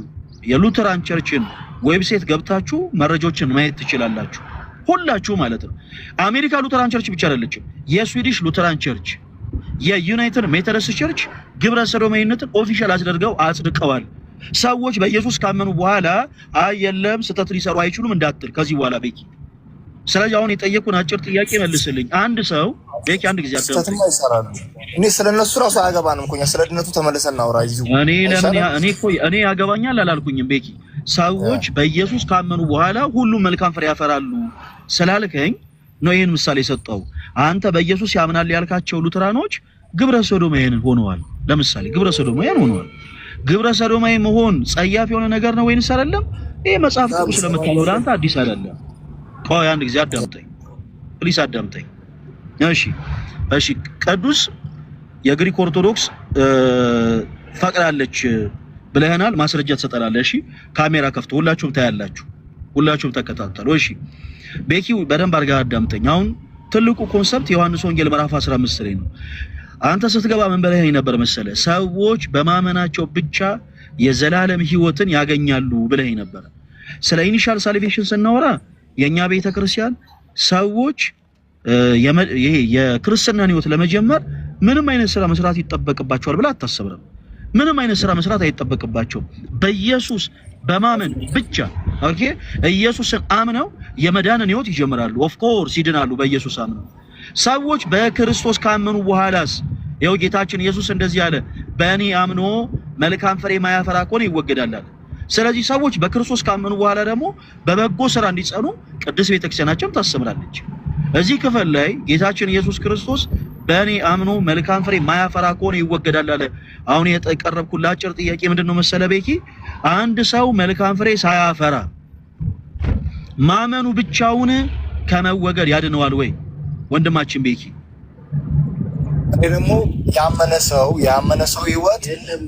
የሉተራን ቸርችን ዌብሳይት ገብታችሁ መረጃዎችን ማየት ትችላላችሁ። ሁላችሁ ማለት ነው። አሜሪካ ሉተራን ቸርች ብቻ አይደለችም። የስዊዲሽ ሉተራን ቸርች፣ የዩናይትድ ሜቶዲስት ቸርች ግብረ ሰዶማዊነትን ኦፊሻል አድርገው አጽድቀዋል። ሰዎች በኢየሱስ ካመኑ በኋላ አይ የለም ስተት ሊሰሩ አይችሉም እንዳትል ከዚህ በኋላ ቤኪ። ስለዚህ አሁን የጠየቁን አጭር ጥያቄ መልስልኝ። አንድ ሰው ቤኪ አንድ ጊዜ አዳምጥ። እኔ ስለነሱ ራሱ አያገባንም እኮ ስለድነቱ ተመለሰን እናውራ። እኔ ያገባኛል አላልኩኝም ቤኪ። ሰዎች በኢየሱስ ካመኑ በኋላ ሁሉም መልካም ፍሬ ያፈራሉ ስላልከኝ ነው ይሄን ምሳሌ ሰጠው። አንተ በኢየሱስ ያምናል ያልካቸው ሉተራኖች ግብረ ሰዶማውያን ሆነዋል። ለምሳሌ ግብረ ሰዶማውያን ሆነዋል። ግብረ ሰዶማዊ መሆን ጸያፍ የሆነ ነገር ነው ወይንስ አይደለም? ይሄ መጽሐፍ ቅዱስ ስለምታወራ አንተ አዲስ አይደለም። ቆይ አንድ ጊዜ አዳምጠኝ ፕሊስ አዳምጠኝ። እሺ ቅዱስ የግሪክ ኦርቶዶክስ ፈቅዳለች ብለህናል። ማስረጃ ትሰጠናለህ። እሺ ካሜራ ከፍቶ ሁላችሁም ታያላችሁ፣ ሁላችሁም ተከታተሉ። እሺ ቤኪ በደንብ አድርገህ አዳምጠኝ። አሁን ትልቁ ኮንሰፕት ዮሐንስ ወንጌል ምዕራፍ 15 ላይ ነው። አንተ ስትገባ ምን ብለህ ነበር መሰለህ? ሰዎች በማመናቸው ብቻ የዘላለም ህይወትን ያገኛሉ ብለህ ነበር። ስለ ኢኒሻል ሳልቬሽን ስናወራ የኛ ቤተክርስቲያን ሰዎች ይሄ የክርስትናን ህይወት ለመጀመር ምንም አይነት ስራ መስራት ይጠበቅባቸዋል ብላ አታስብም። ምንም አይነት ስራ መስራት አይጠበቅባቸውም። በኢየሱስ በማመን ብቻ ኦኬ፣ ኢየሱስን አምነው የመዳንን ህይወት ይጀምራሉ። ኦፍ ኮርስ ይድናሉ በኢየሱስ አምነው። ሰዎች በክርስቶስ ካመኑ በኋላስ ይኸው ጌታችን ኢየሱስ እንደዚህ አለ፣ በእኔ አምኖ መልካም ፍሬ ማያፈራ ከሆነ ይወገዳል አለ። ስለዚህ ሰዎች በክርስቶስ ካመኑ በኋላ ደግሞ በበጎ ስራ እንዲጸኑ ቅድስት ቤተክርስቲያናችን ታስተምራለች። እዚህ ክፍል ላይ ጌታችን ኢየሱስ ክርስቶስ በእኔ አምኖ መልካም ፍሬ ማያፈራ ከሆነ ይወገዳል አለ። አሁን የቀረብኩት አጭር ጥያቄ ምንድነው መሰለ ቤኪ፣ አንድ ሰው መልካም ፍሬ ሳያፈራ ማመኑ ብቻውን ከመወገድ ያድነዋል ወይ? ወንድማችን ቤኪ ደግሞ ያመነ ሰው ህይወት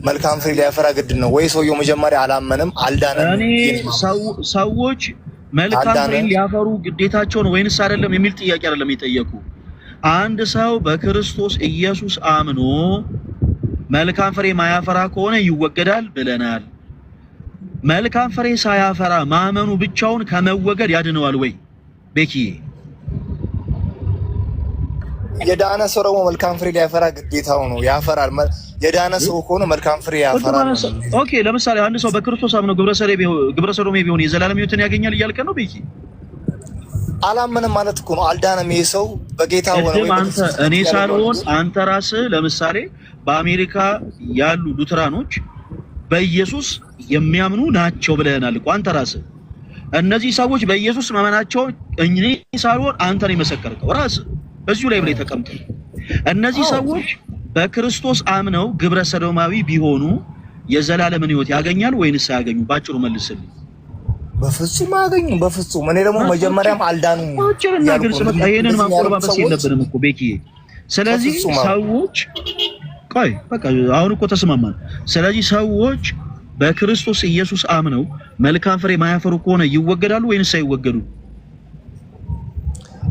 መልካም ፍሬ ሊያፈራ ግድ ነው ወይ? ሰውየው መጀመሪያ አላመንም አልዳነም። እኔ ሰዎች መልካም ፍሬ ሊያፈሩ ግዴታቸው ነው ወይንስ አይደለም የሚል ጥያቄ አይደለም የጠየቁ። አንድ ሰው በክርስቶስ ኢየሱስ አምኖ መልካም ፍሬ ማያፈራ ከሆነ ይወገዳል ብለናል። መልካም ፍሬ ሳያፈራ ማመኑ ብቻውን ከመወገድ ያድነዋል ወይ? ቤኪ የዳነ ሰው ደግሞ መልካም ፍሬ ሊያፈራ ግዴታው ነው፣ ያፈራል። የዳነ ሰው ሆኖ መልካም ፍሬ ያፈራል። ኦኬ ለምሳሌ አንድ ሰው በክርስቶስ አምኖ ግብረ ሰዶሜ ቢሆን የዘላለም ህይወትን ያገኛል እያልከ ነው ቤኪ? አላመንም ማለት እኮ ነው። አልዳነም ይሄ ሰው በጌታ ሆነ ወይ? እኔ ሳልሆን አንተ ራስህ ለምሳሌ በአሜሪካ ያሉ ሉትራኖች በኢየሱስ የሚያምኑ ናቸው ብለህናል እኮ አንተ ራስህ። እነዚህ ሰዎች በኢየሱስ ማመናቸው እኔ ሳልሆን አንተ ነው የመሰከርከው ራስህ በዚሁ ላይ ብለህ ተቀምጠህ። እነዚህ ሰዎች በክርስቶስ አምነው ግብረ ሰዶማዊ ቢሆኑ የዘላለምን ህይወት ያገኛል ወይንስ አያገኙ? ባጭሩ መልስልኝ። በፍጹም አያገኙም፣ በፍጹም። እኔ ደግሞ መጀመሪያም አልዳኑም። ባጭርና ግልጽ በቃ ይሄንን ማቆርባበስ የለብንም እኮ ቤኪዬ። ስለዚህ ሰዎች ቆይ በቃ አሁን እኮ ተስማማን። ስለዚህ ሰዎች በክርስቶስ ኢየሱስ አምነው መልካም ፍሬ ማያፈሩ ከሆነ ይወገዳሉ ወይንስ አይወገዱ?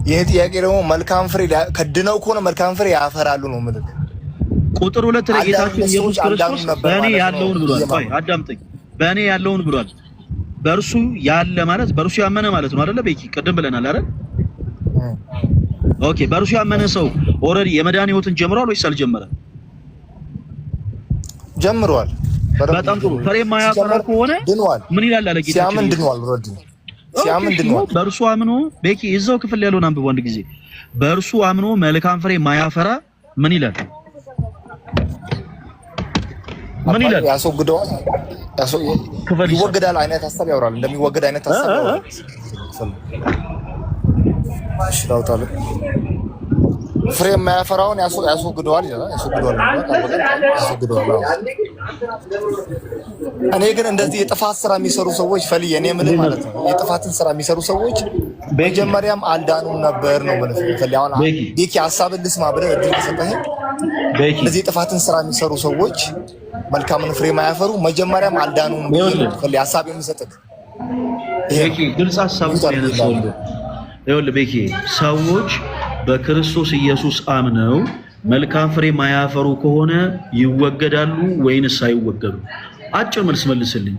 ይሄ ጥያቄ ደግሞ መልካም ፍሬ ከድነው ከሆነ መልካም ፍሬ ያፈራሉ ነው ማለት። ቁጥር 2 ላይ ጌታችን ኢየሱስ ክርስቶስ በእኔ ያለውን ብሏል። ቆይ አዳምጠኝ። በእኔ ያለውን ብሏል። በእርሱ ያለ ማለት በእርሱ ያመነ ማለት ነው አይደለ? ቤኪ ቅድም ብለናል አይደል? ኦኬ በእርሱ ያመነ ሰው ኦልሬዲ የመዳን ህይወትን ጀምሯል ወይስ አልጀመረም? ጀምሯል። በጣም ጥሩ። ፍሬ ማያፈራ ከሆነ ምን ይላል አለ ጌታችን? ሲያምን ድኗል። ኦልሬዲ ሲያምን ድኗል። በእርሱ አምኖ ቤኪ እዛው ክፍል ያለውን አንብቦ አንድ ጊዜ በእርሱ አምኖ መልካም ፍሬ ማያፈራ ምን ይላል? ምን ይላል? ያስወግደዋል። ይወገዳል አይነት ሐሳብ ያወራል። እንደሚወገድ አይነት ሐሳብ ያወራል። ሽራውታል ፍሬ የማያፈራውን ያስወግደዋል ይላል። ያስወግደዋል። እኔ ግን እንደዚህ የጥፋት ስራ የሚሰሩ ሰዎች ፈልዬ እኔ ምን ማለት ነው የጥፋትን ስራ የሚሰሩ ሰዎች መጀመሪያም አልዳኑም ነበር ነው ማለት ነው። ፈልዬ አሁን ቤኪ ሐሳብን ልስማ ብለህ እድል ተሰጠህ። እንደዚህ የጥፋትን ስራ የሚሰሩ ሰዎች መልካምን ፍሬ ማያፈሩ መጀመሪያም አልዳኑም ነው ፈልዬ ሐሳብ የምሰጥህ። ቤኪ ግልጽ ሐሳብ ነው። ይኸውልህ ቤኪ ሰዎች በክርስቶስ ኢየሱስ አምነው መልካም ፍሬ ማያፈሩ ከሆነ ይወገዳሉ ወይንስ አይወገዱ? አጭር መልስ መልስልኝ።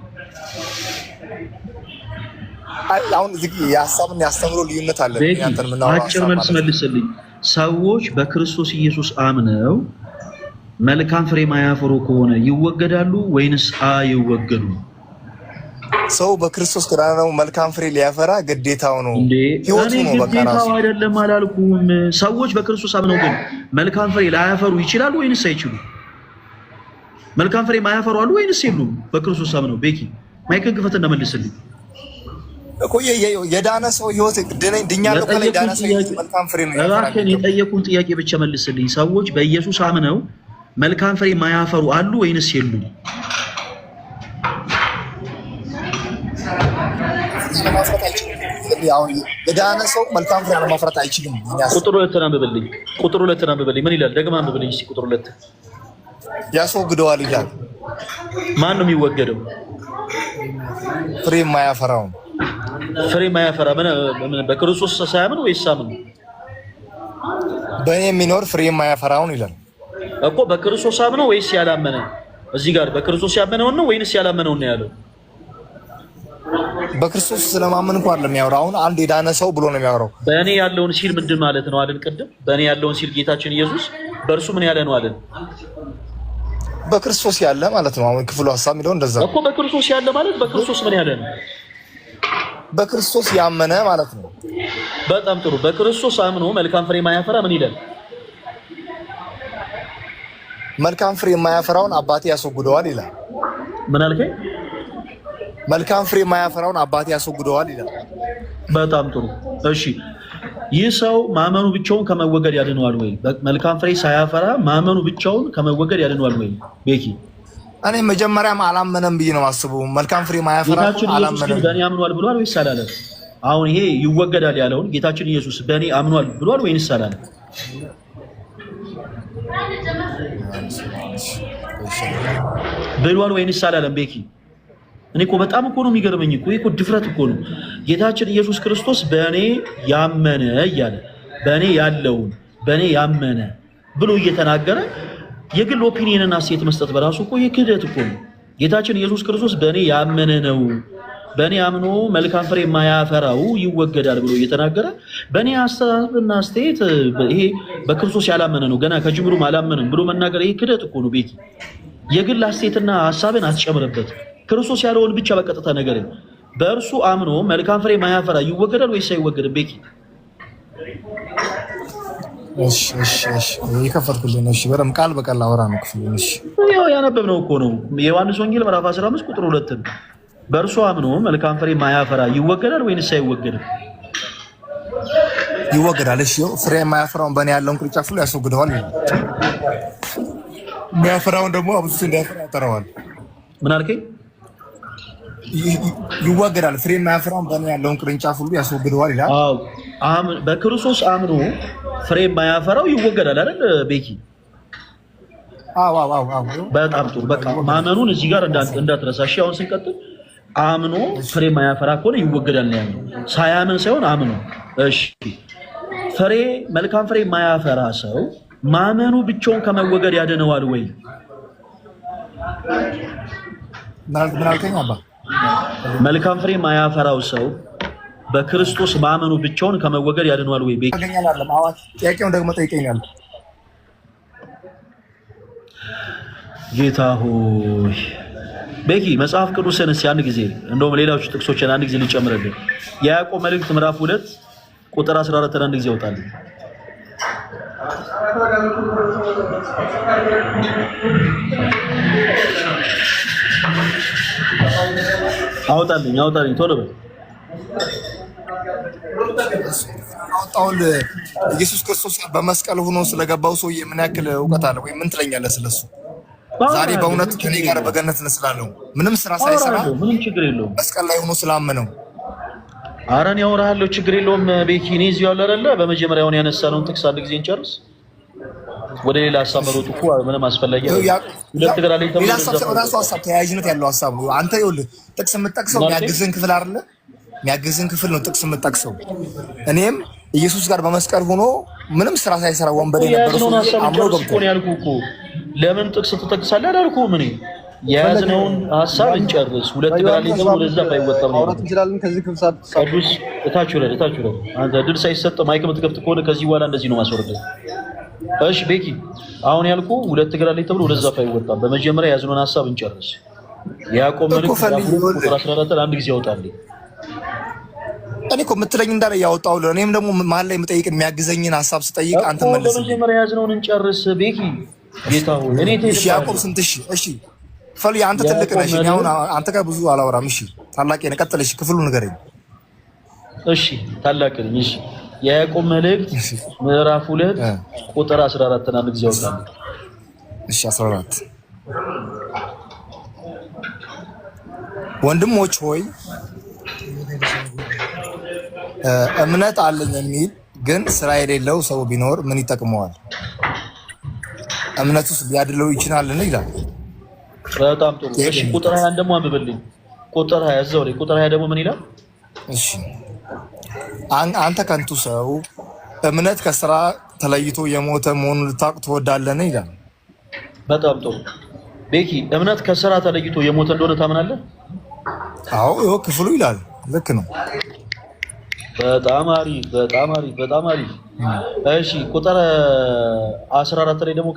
አሁን እዚህ የሐሳብና ያስተምሮ ልዩነት አለ። ያንተን ምናው አጭር መልስ መልስልኝ። ሰዎች በክርስቶስ ኢየሱስ አምነው መልካም ፍሬ ማያፈሩ ከሆነ ይወገዳሉ ወይንስ አይወገዱ? ሰው በክርስቶስ ከዳነው መልካም ፍሬ ሊያፈራ ግዴታው ነው። ህይወቱ ነው። በቃ ራሱ አይደለም አላልኩም። ሰዎች በክርስቶስ አምነው ግን መልካም ፍሬ ላያፈሩ ይችላሉ ወይንስ አይችሉም? መልካም ፍሬ ማያፈሩ አሉ ወይንስ የሉም? በክርስቶስ አምነው ቤኪ ማይክን ክፈት እንደመልስልኝ እኮ የዳነ ሰው ህይወት ድኛለሁ ከላይ ዳነ ሰው መልካም ፍሬ ነው ያፈራ። የጠየቁን ጥያቄ ብቻ መልስልኝ። ሰዎች በኢየሱስ አምነው መልካም ፍሬ ማያፈሩ አሉ ወይንስ የሉም? ያው የዳነ ሰው መልካም ፍሬ ማፍራት አይችልም። ቁጥር 2 አንብብልኝ። ቁጥር 2 አንብብልኝ። ምን ይላል? ደግማ አንብብልኝ እስኪ ቁጥር 2 ያስወግደዋል ይላል። ማን ነው የሚወገደው? ፍሬ የማያፈራው። ፍሬ የማያፈራ ምን በክርስቶስ ሳያምን ወይስ ሳምን? በእኔ የሚኖር ፍሬ የማያፈራውን ይላል እኮ። በክርስቶስ ሳምነው ወይስ ያላመነ? እዚህ ጋር በክርስቶስ ያመነውን ነው ወይንስ ያላመነውን ነው ያለው? በክርስቶስ ስለማመን እንኳን አይደለም የሚያወራው። አሁን አንድ የዳነ ሰው ብሎ ነው የሚያወራው። በእኔ ያለውን ሲል ምንድን ማለት ነው አለን? ቅድም በእኔ ያለውን ሲል ጌታችን ኢየሱስ በእርሱ ምን ያለ ነው አለን? በክርስቶስ ያለ ማለት ነው። አሁን ክፍሉ ሐሳብ የሚለው እንደዛ እኮ። በክርስቶስ ያለ ማለት በክርስቶስ ምን ያለ ነው? በክርስቶስ ያመነ ማለት ነው። በጣም ጥሩ። በክርስቶስ አምኖ መልካም ፍሬ የማያፈራ ምን ይላል? መልካም ፍሬ የማያፈራውን አባቴ ያስወግደዋል ይላል። ምን አልከኝ? መልካም ፍሬ የማያፈራውን አባቴ ያስወግደዋል ይላል። በጣም ጥሩ። እሺ፣ ይህ ሰው ማመኑ ብቻውን ከመወገድ ያድነዋል ወይ? መልካም ፍሬ ሳያፈራ ማመኑ ብቻውን ከመወገድ ያድነዋል ወይ? ቤኪ፣ እኔ መጀመሪያም አላመነም ብዬ ነው የማስበው። መልካም ፍሬ የማያፈራ አላመነም። በእኔ አምኗል ብሏል ወይስ አላለም? አሁን ይሄ ይወገዳል ያለውን ጌታችን ኢየሱስ በእኔ አምኗል ብሏል ወይስ አላለም? ብሏል ወይስ አላለም? ቤኪ፣ እኔ እኮ በጣም እኮ ነው የሚገርመኝ እኮ። ይሄ እኮ ድፍረት እኮ ነው። ጌታችን ኢየሱስ ክርስቶስ በእኔ ያመነ እያለ በእኔ ያለውን በእኔ ያመነ ብሎ እየተናገረ የግል ኦፒኒየንና ሴት መስጠት በራሱ እኮ የክህደት እኮ ነው። ጌታችን ኢየሱስ ክርስቶስ በእኔ ያመነ ነው፣ በእኔ አምኖ መልካም ፍሬ የማያፈራው ይወገዳል ብሎ እየተናገረ በእኔ ሀሳብና አስተያየት ይሄ በክርስቶስ ያላመነ ነው፣ ገና ከጅምሩም አላመነም ብሎ መናገር ይሄ ክህደት እኮ ነው። ቤኪ፣ የግል አስተያየትና ሀሳብን አትጨምርበት። ክርስቶስ ያለውን ብቻ በቀጥታ ነገር በእርሱ አምኖ መልካም ፍሬ የማያፈራ ይወገዳል ወይስ አይወገድም? ቤኪ፣ እሺ የከፈትኩልኝ። እሺ በደምብ ቃል በቃል አወራ ነው ክፍሉ። እሺ ያው ያነበብነው እኮ ነው። የዮሐንስ ወንጌል ምዕራፍ 15 ቁጥር 2 በእርሱ አምኖ መልካም ፍሬ የማያፈራ ይወገዳል ወይስ አይወገድም? ይወገዳል። እሺ ፍሬ የማያፈራውን በእኔ ያለውን ቅርንጫፍ ሁሉ ያስወግደዋል። የሚያፈራውን ደግሞ አብዝቶ እንዲያፈራ ያጠራዋል። ምን አልከኝ? ይወገዳል። ፍሬ የማያፈራውን በእኔ ያለውን ቅርንጫፍ ሁሉ ያስወግደዋል ይላል። አዎ በክርስቶስ አምኖ ፍሬ የማያፈራው ይወገዳል አይደል ቤኪ? አዎ። በጣም ጥሩ። በቃ ማመኑን እዚህ ጋር እንዳትረሳ። እሺ አሁን ስንቀጥል አምኖ ፍሬ የማያፈራ ከሆነ ይወገዳል ነው ያለው። ሳያምን ሳይሆን አምኖ። እሺ ፍሬ መልካም ፍሬ የማያፈራ ሰው ማመኑ ብቻውን ከመወገድ ያድነዋል ወይ? ምን አልከኝ አባ? መልካም ፍሬ የማያፈራው ሰው በክርስቶስ ማመኑ ብቻውን ከመወገድ ያድነዋል ወይ? ቤኪ ጥያቄውን ደግሞ ጠይቀኛል። ጌታ ሆይ ቤኪ መጽሐፍ ቅዱስን እስኪ አንድ ጊዜ እንደውም ሌሎች ጥቅሶችን አንድ ጊዜ ልጨምርልህ። የያዕቆብ መልእክት ምዕራፍ 2 ቁጥር 14 አንድ ጊዜ ያወጣል። አውጣልኝ ቶሎ በል። አውጣውል። ኢየሱስ ክርስቶስ በመስቀል ሆኖ ስለገባው ሰውዬ ምን ያክል እውቀት አለ ወይ? ምን ትለኛለህ ስለሱ? ዛሬ በእውነት ከኔ ጋር በገነት ስላለው ምንም ስራ ሳይሰራ ምንም ችግር የለውም መስቀል ላይ ሆኖ ስላመነው። ኧረ እኔ አወራሃለሁ፣ ችግር የለውም ቤኪ። እኔ እዚሁ ያለው አይደለ በመጀመሪያውን ያነሳነውን ጥቅስ አንድ ጊዜ እንጨርስ። ወደ ሌላ ሀሳብ መሮጥ እኮ ምንም አስፈላጊ አይደለም። ሁለት ግራ ላይ ሌላ ሀሳብ ተያያዥነት ያለው ሀሳብ ነው። አንተ ይኸውልህ ጥቅስ የምትጠቅሰው የሚያግዝን ክፍል አይደለ? የሚያግዝን ክፍል ነው ጥቅስ የምትጠቅሰው። እኔም ኢየሱስ ጋር በመስቀል ሆኖ ምንም ስራ ሳይሰራ ወንበዴ ነበር ሰው አምኖ ገብቶ ነው ያልኩህ እኮ። ለምን ጥቅስ ትጠቅሳለህ አላልኩህም? እኔ የያዝነውን ሀሳብ እንጨርስ። ሁለት ግራ ላይ ደግሞ ወደዛ ባይወጣም ነው እንችላለን። ከዚህ ክፍሳት ቅዱስ እታች ወረድ። አንተ ድል ሳይሰጥ ማይክ የምትከፍት ከሆነ ከዚህ በኋላ እንደዚህ ነው ማስወረድ። እሺ ቤኪ፣ አሁን ያልኩህ ሁለት ግራ ላይ ተብሎ ወደዛ ባይወጣም በመጀመሪያ የያዝነውን ሀሳብ እንጨርስ። ያዕቆብ መልእክት ቁጥር 14 አንድ ጊዜ ያወጣልኝ። እኔ እኮ የምትለኝ እንዳለ ያወጣው። እኔም ደግሞ መሀል ላይ የምጠይቅ የሚያግዘኝን ሀሳብ ስጠይቅ አንተ መልስ። በመጀመሪያ የያዝነውን እንጨርስ ቤኪ። ጌታ ሆይ እኔ እሺ ያዕቆብ ስንት? እሺ ፈል አንተ ትልቅ ነሽ። እኔ አሁን አንተ ጋር ብዙ አላወራም። እሺ ታላቅ ነህ። ቀጥል። እሺ ክፍሉ ንገረኝ። እሺ ታላቅ ነኝ። እሺ የያዕቆብ መልእክት ምዕራፍ 2 ቁጥር 14 አንድ ጊዜ ያወጣልኝ። እሺ 14 ወንድሞች ሆይ እምነት አለኝ የሚል ግን ስራ የሌለው ሰው ቢኖር ምን ይጠቅመዋል? እምነቱስ ሊያድለው ይችላልን? ይላል። በጣም ጥሩ። እሺ ቁጥር 20 ደግሞ አንብብልኝ። ቁጥር 20 እዛው ላይ ቁጥር 20 ደግሞ ምን ይላል? እሺ አንተ ከንቱ ሰው እምነት ከስራ ተለይቶ የሞተ መሆኑን ልታውቅ ትወዳለህን? ይላል። በጣም ጥሩ ቤኪ፣ እምነት ከስራ ተለይቶ የሞተ እንደሆነ ታምናለህ? አዎ ይኸው ክፍሉ ይላል። ልክ ነው። በጣም አሪፍ በጣም አሪፍ በጣም አሪፍ። እሺ ቁጥር 14 ላይ ደግሞ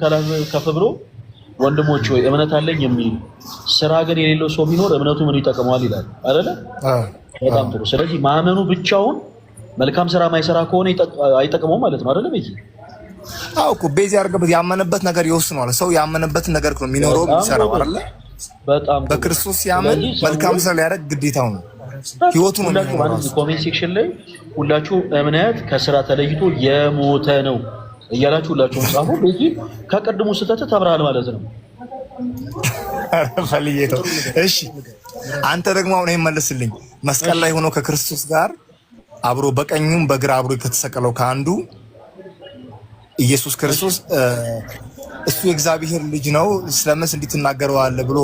ከፍ ብሎ ወንድሞች ሆይ እምነት አለኝ የሚል ስራ ግን የሌለው ሰው ቢኖር እምነቱ ምን ይጠቅመዋል ይላል አይደለ? በጣም ጥሩ። ስለዚህ ማመኑ ብቻውን መልካም ስራ ማይሰራ ከሆነ አይጠቅመውም ማለት ነው አይደለ? ቤኪ አዎ እኮ ቤዚ ያርገበት ያመነበት ነገር ይወስነዋል። ሰው ያመነበት ነገር ነው የሚኖረው የሚሰራው አይደለ? በጣም በክርስቶስ ሲያምን መልካም ስራ ሊያደርግ ግዴታው ነው። ህይወቱ ነው የሚኖረው። ኮሜንት ሴክሽን ላይ ሁላችሁ እምነት ከስራ ተለይቶ የሞተ ነው እያላችሁ ሁላችሁም ጻፉ። ቤኪ ከቀድሞ ስህተት ተምራል ማለት ነው። ፈልየው እሺ አንተ ደግሞ አሁን ይሄን መልስልኝ። መስቀል ላይ ሆኖ ከክርስቶስ ጋር አብሮ በቀኙም በግራ አብሮ ከተሰቀለው ከአንዱ ኢየሱስ ክርስቶስ እሱ የእግዚአብሔር ልጅ ነው ስለምን እንዲህ ትናገረዋለህ ብሎ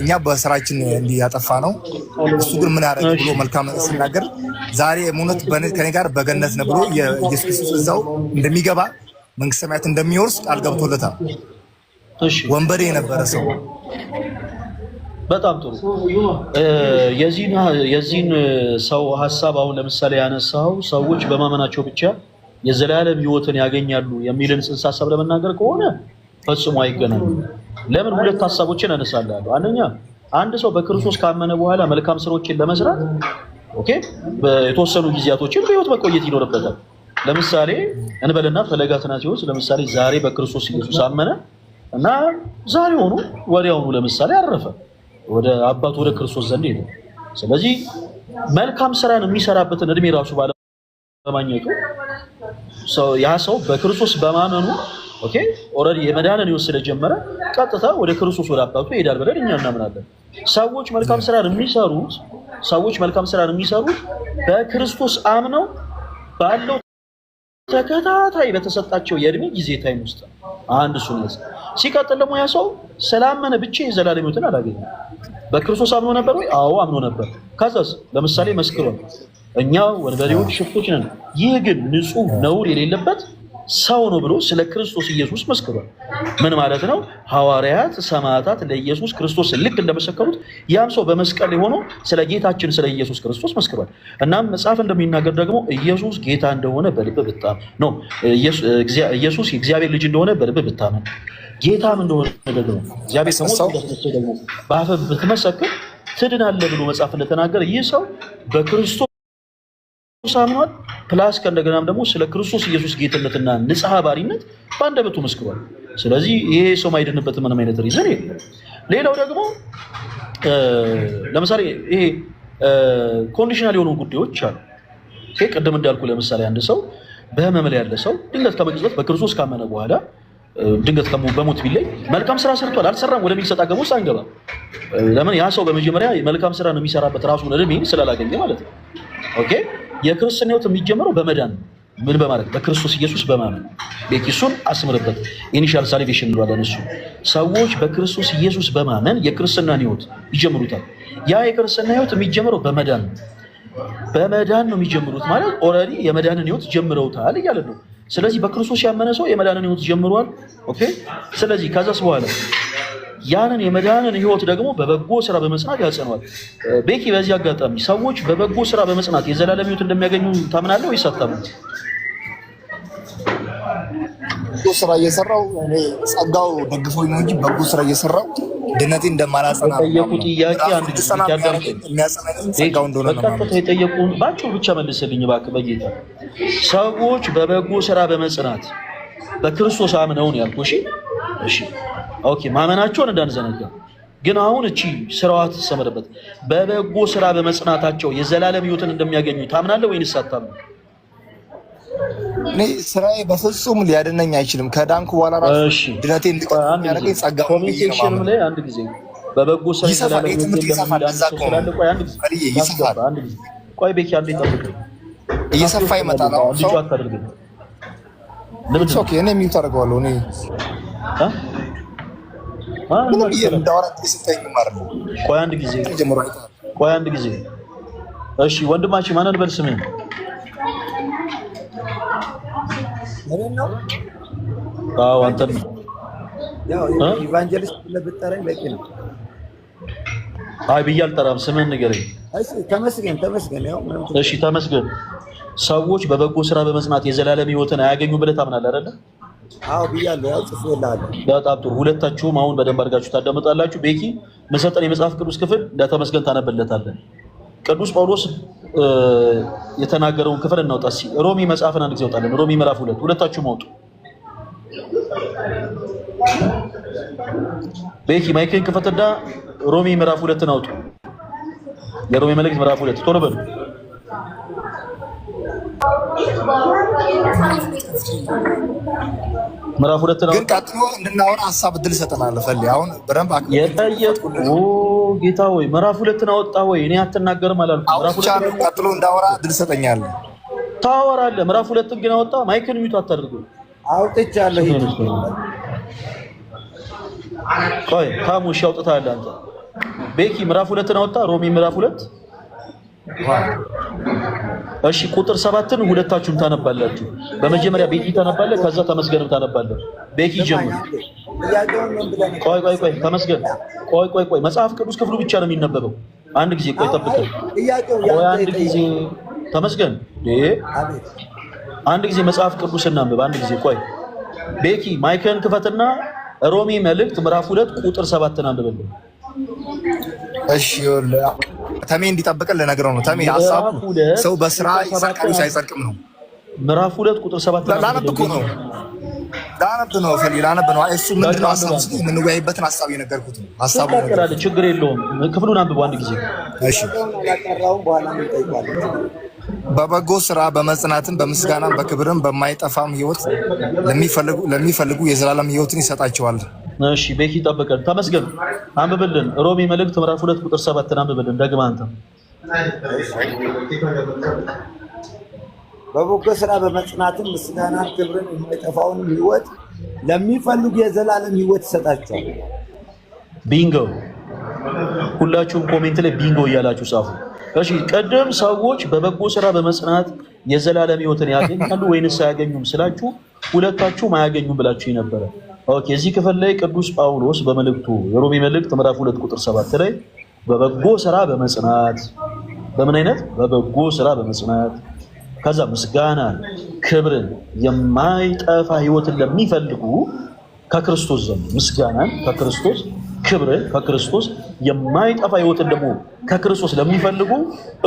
እኛ በስራችን እንዲያጠፋ ነው። እሱ ግን ምን ያደርግ ብሎ መልካም ሲናገር ዛሬ ሙነት ከኔ ጋር በገነት ነው ብሎ የኢየሱስ ክርስቶስ እዛው እንደሚገባ መንግስተ ሰማያት እንደሚወርስ ቃል ገብቶለታል። እሺ ወንበዴ የነበረ ሰው። በጣም ጥሩ። የዚህን ሰው ሐሳብ አሁን ለምሳሌ ያነሳው ሰዎች በማመናቸው ብቻ የዘላለም ህይወትን ያገኛሉ የሚልን ጽንሰ ሐሳብ ለመናገር ከሆነ ፈጽሞ አይገናኙም። ለምን? ሁለት ሐሳቦችን አነሳለሁ። አንደኛ አንድ ሰው በክርስቶስ ካመነ በኋላ መልካም ስራዎችን ለመስራት የተወሰኑ ጊዜያቶችን በህይወት መቆየት ይኖርበታል። ለምሳሌ እንበልና ፈለገ አትናቴዎስ ለምሳሌ ዛሬ በክርስቶስ ኢየሱስ አመነ እና ዛሬ ወዲያውኑ ለምሳሌ አረፈ፣ ወደ አባቱ ወደ ክርስቶስ ዘንድ ሄደ። ስለዚህ መልካም ስራን የሚሰራበትን እድሜ ራሱ ባለማግኘቱ ያ ሰው በክርስቶስ በማመኑ ኦልሬዲ የመዳንን ህይወት ስለጀመረ ቀጥታ ወደ ክርስቶስ ወደ አባቱ ይሄዳል ብለን እኛ እናምናለን። ሰዎች መልካም ስራን የሚሰሩት በክርስቶስ አምነው ባለው ተከታታይ በተሰጣቸው የእድሜ ጊዜ ታይም ውስጥ አንድ እሱ ነው። ሲቀጥል ደግሞ ያ ሰው ስላመነ ብቻ የዘላለም ህይወትን አላገኘም። በክርስቶስ አምኖ ነበር ወይ? አዎ አምኖ ነበር። ከዛስ ለምሳሌ መስክሯል፣ እኛ ወንበዴዎች ሽፍቶች ነን፣ ይህ ግን ንጹህ ነውር የሌለበት ሰው ነው ብሎ ስለ ክርስቶስ ኢየሱስ መስክሯል። ምን ማለት ነው? ሐዋርያት ሰማዕታት ለኢየሱስ ክርስቶስ ልክ እንደመሰከሩት ያም ሰው በመስቀል ላይ ሆኖ ስለ ጌታችን ስለ ኢየሱስ ክርስቶስ መስክሯል። እናም መጽሐፍ እንደሚናገር ደግሞ ኢየሱስ ጌታ እንደሆነ በልብ ብታምን ነው፣ ኢየሱስ የእግዚአብሔር ልጅ እንደሆነ በልብ ብታምን ጌታም እንደሆነ ደግሞ እግዚአብሔር ደግሞ በአፍህ ብትመሰክር ትድናለህ ብሎ መጽሐፍ እንደተናገረ ይህ ሰው በክርስቶስ አምኗል። ፕላስ ከእንደገናም ደግሞ ስለ ክርስቶስ ኢየሱስ ጌትነትና ንጽሐ ባሪነት በአንደበቱ መስክሯል። ስለዚህ ይሄ ሰው ማይድንበት ምንም አይነት ሪዝን የለም። ሌላው ደግሞ ለምሳሌ ይሄ ኮንዲሽናል የሆኑ ጉዳዮች አሉ። ቅድም እንዳልኩ ለምሳሌ አንድ ሰው በህመም ላይ ያለ ሰው ድንገት ከመቅጽበት በክርስቶስ ካመነ በኋላ ድንገት በሞት ቢለይ መልካም ስራ ሰርቷል አልሰራም ወደሚል ሰጣ ገባ ውስጥ አንገባ። ለምን? ያ ሰው በመጀመሪያ መልካም ስራ ነው የሚሰራበት ራሱን እድሜን ስላላገኘ ማለት ነው። የክርስትና ህይወት የሚጀምረው በመዳን ምን በማለት በክርስቶስ ኢየሱስ በማመን ቤኪሱን አስምርበት። ኢኒሻል ሳልቬሽን እንለዋለን። እሱ ሰዎች በክርስቶስ ኢየሱስ በማመን የክርስትናን ህይወት ይጀምሩታል። ያ የክርስትና ህይወት የሚጀምረው በመዳን ነው። በመዳን ነው የሚጀምሩት ማለት ኦልሬዲ የመዳንን ህይወት ጀምረውታል እያለ ነው። ስለዚህ በክርስቶስ ያመነ ሰው የመዳንን ህይወት ጀምሯል። ስለዚህ ከዛስ በኋላ ያንን የመዳንን ህይወት ደግሞ በበጎ ስራ በመጽናት ያጸናዋል። ቤኪ በዚህ አጋጣሚ ሰዎች በበጎ ስራ በመጽናት የዘላለም ህይወት እንደሚያገኙ ታምናለህ ወይስ አታምንም? በጎ ስራ እየሰራው እኔ ጸጋው ደግፎኝ ነው እንጂ በጎ ስራ እየሰራው ድነቴን እንደማላጸና ጠየቁ። ጥያቄ አንድ ጊዜ ጸጋው እንደሆነ ነው ማለት የጠየቁን ባጭሩ ብቻ መልስልኝ እባክህ በጌታ። ሰዎች በበጎ ስራ በመጽናት በክርስቶስ አምነው ነው ያልኩህ። እሺ ማመናቸውን እንዳንዘነጋ። ግን አሁን እቺ ስራዋ ተሰመረበት። በበጎ ስራ በመጽናታቸው የዘላለም ህይወትን እንደሚያገኙ ታምናለህ ወይንስ አታምንም? እኔ ስራዬ በፍጹም ሊያድነኝ አይችልም። ከዳንኩ በኋላ ራሱ ድነቴ እንዲቆም ያደረገኝ ጸጋው ነው። ኮሚኒኬሽን ላይ አንድ ጊዜ በበጎ ስራ የዘላለም ህይወትን እንደሚያገኙ ቆይ አንድ ጊዜ ቆይ ቤኪ አንዴ ጠብቀኝ። እየሰፋ ይመጣል። አሁን ሰው ለምን ኦኬ እኔ የሚውት አደርገዋለሁ እኔ ምንም እንዳወራ ሲስተኝ ማለት ነው። ቆይ አንድ ጊዜ እሺ ወንድማችን ማንን በል ስሜን ነው አዎ አንተ ያው ኢቫንጀሊስት ለብጠረኝ በቂ ነው። አይ ብዬ አልጠራም፣ ስምህን ንገረኝ። እሺ ተመስገን ያው እሺ ተመስገን። ሰዎች በበጎ ስራ በመጽናት የዘላለም ህይወትን አያገኙም ብለህ ታምናለህ አይደለ? አዎ ብያለሁ፣ ያው ጽፌልሃለሁ። በጣም ጥሩ። ሁለታችሁም አሁን በደንብ አድርጋችሁ ታዳምጣላችሁ። ቤኪ መሰጠን የመጽሐፍ ቅዱስ ክፍል ለተመስገን ታነበለታለህ። ቅዱስ ጳውሎስ የተናገረውን ክፍል እናውጣ እስኪ። ሮሚ መጽሐፍን አንድ ጊዜ አውጣለን። ሮሚ ምዕራፍ 2 ሁለታችሁም አውጡ። ቤኪ ማይክን ክፈትና ሮሚ ምዕራፍ 2 አውጡ። የሮሚ መልእክት ምዕራፍ 2 ቶሎ በሉ። ምዕራፍ 2 ነው። ግን ቀጥሎ እንድናወራ ሐሳብ እድል ሰጠናል። ፈልይ አሁን በረምብ ጌታ ወይ ምዕራፍ 2 አወጣ ወይ? እኔ አትናገርም አላልኩም። ምዕራፍ 2 ቀጥሎ እንዳወራ እድል ሰጠኛለህ። ታወራለህ። ምዕራፍ 2 ግን አወጣ። ማይክን ሚዩት አታድርጉ። አውጥቻለሁ። ቆይ ታሙሽ አውጥታለህ አንተ። ቤኪ ምዕራፍ 2 አወጣ። ሮሚ ምዕራፍ 2 እሺ ቁጥር 7ን ሁለታችሁም ታነባላችሁ። በመጀመሪያ ቤኪ ታነባለህ፣ ከዛ ተመስገንም ታነባለህ። ቤኪ ጀምር። ቆይ ተመስገን። ቆይ መጽሐፍ ቅዱስ ክፍሉ ብቻ ነው የሚነበበው። አንድ ጊዜ ቆይ ጠብቀኝ። ቆይ አንድ ጊዜ ተመስገን። አንድ ጊዜ መጽሐፍ ቅዱስ እናንብብ። አንድ ጊዜ ቆይ። ቤኪ ማይክን ክፈትና ሮሚ መልእክት ምዕራፍ 2 ቁጥር 7ን አንብብልኝ። እሺ ተሜ እንዲጠብቅን ልነግረው ነው። ተሜ ሐሳቡ ሰው በስራ ይጸድቃል ሳይጸድቅም ነው። ምዕራፍ 2 ቁጥር 7 ላነብ ነው። ፈልይ ላነብ ነው። እሱ ምንድነው ሐሳቡ? የምንወያይበትን ሐሳብ የነገርኩት ነው። ሐሳቡ ነው። ችግር የለውም። ክፍሉን አንብቡ አንድ ጊዜ። እሺ በበጎ ስራ በመጽናትም በምስጋናም በክብርም በማይጠፋም ህይወት ለሚፈልጉ የዘላለም ህይወትን ይሰጣቸዋል። እሺ ቤኪ ጠብቀን። ተመስገን አንብብልን። ሮሚ መልእክት ምዕራፍ 2 ቁጥር 7 አንብብልን ደግማ አንተ። በበጎ ስራ በመጽናትም ምስጋናን ክብርን የማይጠፋውን ህይወት ለሚፈልጉ የዘላለም ህይወት ይሰጣቸዋል። ቢንጎ! ሁላችሁም ኮሜንት ላይ ቢንጎ እያላችሁ ጻፉ። እሺ ቀደም ሰዎች በበጎ ስራ በመጽናት የዘላለም ህይወትን ያገኛሉ ወይንስ አያገኙም ስላችሁ ሁለታችሁም አያገኙም ብላችሁ ነበረ። ኦኬ እዚህ ክፍል ላይ ቅዱስ ጳውሎስ በመልእክቱ የሮሚ መልእክት ምዕራፍ 2 ቁጥር 7 ላይ በበጎ ስራ በመጽናት በምን አይነት በበጎ ስራ በመጽናት ከዛ ምስጋናን ክብርን የማይጠፋ ህይወትን ለሚፈልጉ ከክርስቶስ ዘንድ ምስጋናን ከክርስቶስ ክብርን ከክርስቶስ የማይጠፋ ህይወትን ደግሞ ከክርስቶስ ለሚፈልጉ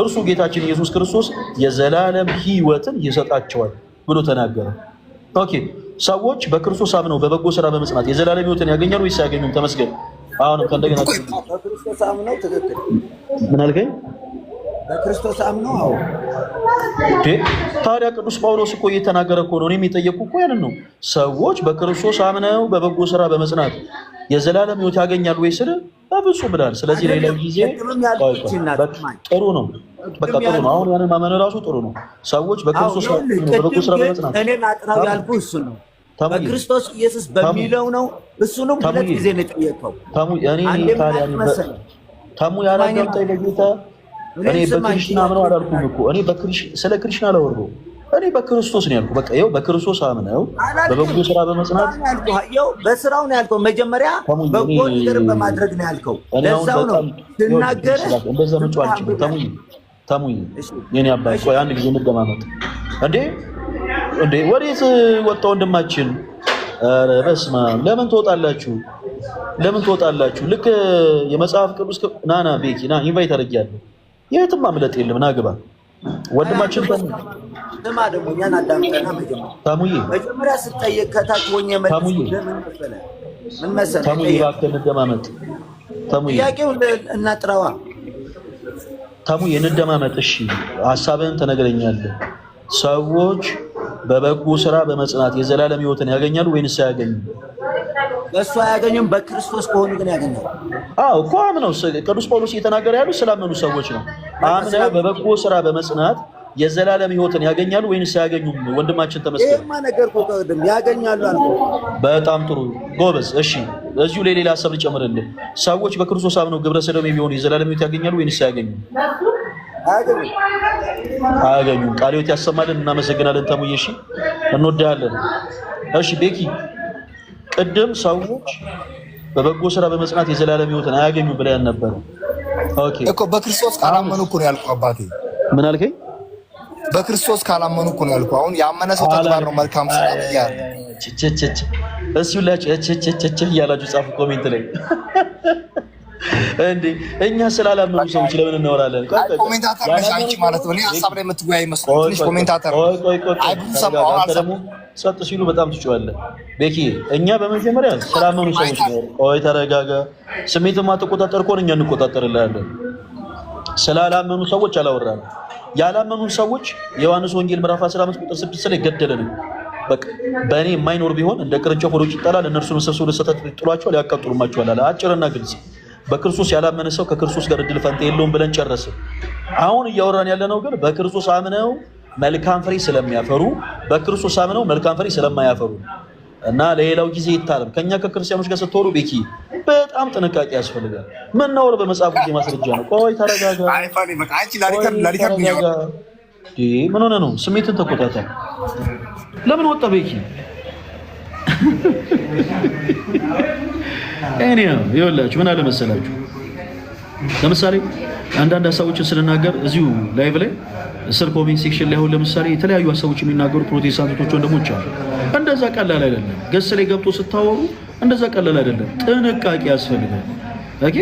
እርሱ ጌታችን ኢየሱስ ክርስቶስ የዘላለም ህይወትን ይሰጣቸዋል ብሎ ተናገረ። ኦኬ ሰዎች በክርስቶስ አምነው በበጎ ስራ በመጽናት የዘላለም ህይወትን ያገኛሉ ወይስ አያገኙም? ተመስገን። አሁንም ከእንደገና በክርስቶስ አምነው ትክክል። ምን አልከኝ? በክርስቶስ አምነው። አዎ ታዲያ ቅዱስ ጳውሎስ እኮ እየተናገረ እኮ ነው። እኔም የጠየቅኩ እኮ ያንን ነው። ሰዎች በክርስቶስ አምነው በበጎ ስራ በመጽናት የዘላለም ህይወት ያገኛሉ ወይ ስለ በፍጹም ብላል። ስለዚህ ሌላ ጊዜ ጥሩ ነው፣ በቃ ጥሩ ነው። አሁን ያንን ማመን ራሱ ጥሩ ነው። ሰዎች በክርስቶስ በበጎ ስራ በመጽናት እኔን አጥራው ያልኩ እሱ ነው። በክርስቶስ ኢየሱስ በሚለው ነው። እሱንም ሁለት ጊዜ ነው የጠየቀው። ታሙ ያላዳምጠኝ ለጌታ እኔ በክርስትና አምነው አላልኩም እኮ እኔ ስለ ክርስትና አላወራሁም። እኔ በክርስቶስ ነው ያልኩህ። በቃ ይኸው በክርስቶስ አምነው በበጎ ስራ በመጽናት ይኸው በስራው ነው ያልከው። መጀመሪያ በጎ ነገር በማድረግ ነው ያልከው። ለዛው ነው ሲናገር እንደዛ መጫወት አልችልም። ታሙኝ የኔ አባት ቆይ አንድ ጊዜ እንደማመጥ እንዴ ወዴት ወጣ ወንድማችን? ኧረ በስመ አብ! ለምን ትወጣላችሁ? ልክ የመጽሐፍ ቅዱስ ናና ቤኪ ና ኢንቫይት አድርጌያለሁ። የትም ማምለጥ የለም። ና ግባ ወንድማችን። ስማ ደግሞ እኛን አዳምጠና መጀመሪያ ስጠየቅ ከታች ሆኜ ምን መሰለህ ታሙዬ እባክህ እንደማመጥ ጥያቄው እናጥራዋ ታሙዬ እንደማመጥ። እሺ ሐሳብህን ተነግረኛለህ። ሰዎች በበጎ ስራ በመጽናት የዘላለም ህይወትን ያገኛሉ ወይንስ አያገኙም? በእሱ አያገኙም። በክርስቶስ ከሆኑ ግን ያገኛሉ። አዎ እኮ አምነው ቅዱስ ጳውሎስ እየተናገረ ያለው ስላመኑ ሰዎች ነው። አምነው በበጎ ስራ በመጽናት የዘላለም ህይወትን ያገኛሉ ወይንስ አያገኙም? ወንድማችን ተመስገን ይሄማ ነገር ቆቀደም ያገኛሉ አልኩ። በጣም ጥሩ ጎበዝ። እሺ እዚሁ ሌላ ሐሳብ ልጨምርልህ። ሰዎች በክርስቶስ አምነው ግብረ ሰዶም ቢሆኑ የዘላለም ህይወት ያገኛሉ ወይንስ አያገኙም? አያገኙም። ቃለ ሕይወት ያሰማልን። እናመሰግናለን ተሙዬ። እሺ እንወዳለን። እሺ ቤኪ ቅድም ሰዎች በበጎ ስራ በመጽናት የዘላለም ህይወትን አያገኙም ብለያን ነበር። ኦኬ እኮ በክርስቶስ ካላመኑ እኮ ነው ያልኩህ አባቴ። ምን አልከኝ? በክርስቶስ ካላመኑ እኮ ነው ያልኩህ። አሁን ያመነ ሰው ተግባር ነው መልካም ስራ ይያል። እሺ ሁላችሁ እያላችሁ ጻፉ ኮሜንት ላይ እንዴ። እኛ ስላላመኑ ሰዎች ለምን እናወራለን? ኮሜንታተር ነሽ አንቺ ማለት ነው። እኔ ሐሳብ ላይ የምትወያይ መስሎኝ ትንሽ ኮሜንታተር አይ ብዙ ሰማው አልሰማም። ሰጥ ሲሉ በጣም ትጮያለህ ቤኪ። እኛ በመጀመሪያ ስላመኑ ሰዎች ነው። ቆይ ተረጋጋ። ስሜትማ ተቆጣጠር ከሆነ እኛ እንቆጣጠርልሃለን። ስላላመኑ ሰዎች አላወራንም። ያላመኑ ሰዎች የዮሐንስ ወንጌል ምዕራፍ 15 ቁጥር 6 ላይ ገደለን። በቃ በእኔ የማይኖር ቢሆን እንደ ቅርንጫፍ ወደ ውጭ ይጣላል፣ እነርሱን ሰብስበው ለእሳት ይጥሏቸዋል፣ ያቃጥሉማቸዋል አለ። አጭርና ግልጽ። በክርስቶስ ያላመነ ሰው ከክርስቶስ ጋር እድል ፈንታ የለውም ብለን ጨረስን። አሁን እያወራን ያለነው ግን በክርስቶስ አምነው መልካም ፍሬ ስለሚያፈሩ፣ በክርስቶስ አምነው መልካም ፍሬ ስለማያፈሩ እና ለሌላው ጊዜ ይታረም። ከኛ ከክርስቲያኖች ጋር ስትወሩ ቤኪ በጣም ጥንቃቄ ያስፈልጋል። ምን ነው በመጽሐፍ ጊዜ ማስረጃ ነው። ቆይ ተረጋጋ። ምን ሆነ ነው? ስሜትን ተቆጣጠር። ለምን ወጣ ቤኪ? እኔ ይኸውላችሁ ምን አለ መሰላችሁ፣ ለምሳሌ አንዳንድ ሀሳቦችን ስንናገር እዚሁ ላይቭ ላይ ስር ኮሜንት ሴክሽን ላይ አሁን ለምሳሌ የተለያዩ ሀሳቦች የሚናገሩ ፕሮቴስታንቶች ወንድሞች አሉ። እንደዛ ቀላል አይደለም። ገስ ላይ ገብቶ ስታወሩ እንደዛ ቀላል አይደለም። ጥንቃቄ ያስፈልጋል። ኦኬ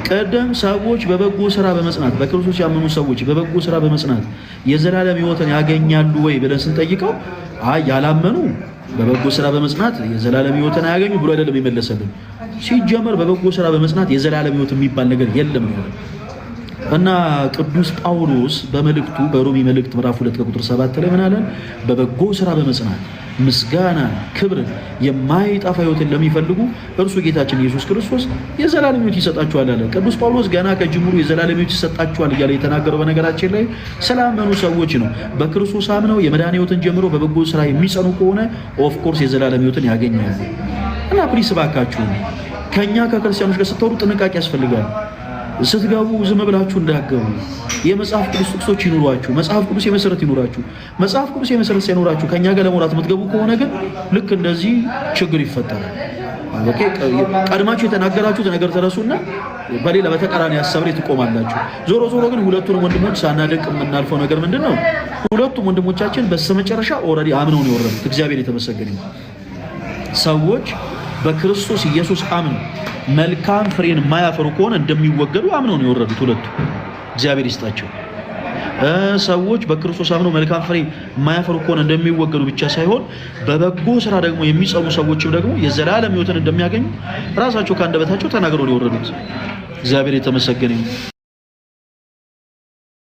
ቀደም ሰዎች በበጎ ስራ በመጽናት በክርስቶስ ያመኑ ሰዎች በበጎ ስራ በመጽናት የዘላለም ህይወትን ያገኛሉ ወይ ብለን ስንጠይቀው አይ ያላመኑ በበጎ ስራ በመጽናት የዘላለም ህይወትን አያገኙ ብሎ አይደለም የመለሰልን። ሲጀመር በበጎ ስራ በመጽናት የዘላለም ህይወት የሚባል ነገር የለም ነው። እና ቅዱስ ጳውሎስ በመልእክቱ በሮሜ መልእክት ምዕራፍ 2 ቁጥር 7 ላይ ምን አለ? በበጎ ስራ በመጽናት ምስጋና ክብርን የማይጠፋ ህይወትን ለሚፈልጉ እርሱ ጌታችን ኢየሱስ ክርስቶስ የዘላለም ህይወት ይሰጣቸዋል አለ። ቅዱስ ጳውሎስ ገና ከጅምሩ የዘላለም ህይወት ይሰጣቸዋል እያለ የተናገረው በነገራችን ላይ ስላመኑ ሰዎች ነው። በክርስቶስ አምነው የመዳን ህይወትን ጀምሮ በበጎ ስራ የሚጸኑ ከሆነ ኦፍ ኮርስ የዘላለም ህይወትን ያገኛሉ። እና ፕሊስ ባካችሁ ከኛ ከክርስቲያኖች ጋር ስትወሩ ጥንቃቄ ያስፈልጋል። ስትገቡ ዝም ብላችሁ እንዳትገቡ። የመጽሐፍ ቅዱስ ጥቅሶች ይኑሯችሁ። መጽሐፍ ቅዱስ የመሰረት ይኑራችሁ። መጽሐፍ ቅዱስ የመሰረት ሳይኖራችሁ ከኛ ጋር ለመውራት የምትገቡ ከሆነ ግን ልክ እንደዚህ ችግር ይፈጠራል። ኦኬ ቀድማችሁ የተናገራችሁት ነገር ተረሱና በሌላ በተቃራኒ ሐሳብ ላይ ትቆማላችሁ። ዞሮ ዞሮ ግን ሁለቱንም ወንድሞች ሳናደንቅ የምናልፈው ነገር ምንድነው? ሁለቱም ወንድሞቻችን በስተመጨረሻ ኦልሬዲ አምነው ነው የወረዱት። እግዚአብሔር የተመሰገነ ይሁን። ሰዎች በክርስቶስ ኢየሱስ አምነው መልካም ፍሬን የማያፈሩ ከሆነ እንደሚወገዱ አምነው ነው የወረዱት ሁለቱ። እግዚአብሔር ይስጣቸው። ሰዎች በክርስቶስ አምነው መልካም ፍሬ የማያፈሩ ከሆነ እንደሚወገዱ ብቻ ሳይሆን በበጎ ስራ ደግሞ የሚጸኑ ሰዎችም ደግሞ የዘላለም ህይወትን እንደሚያገኙ ራሳቸው ከአንደበታቸው ተናግረው ነው የወረዱት። እግዚአብሔር የተመሰገነ ይሁን።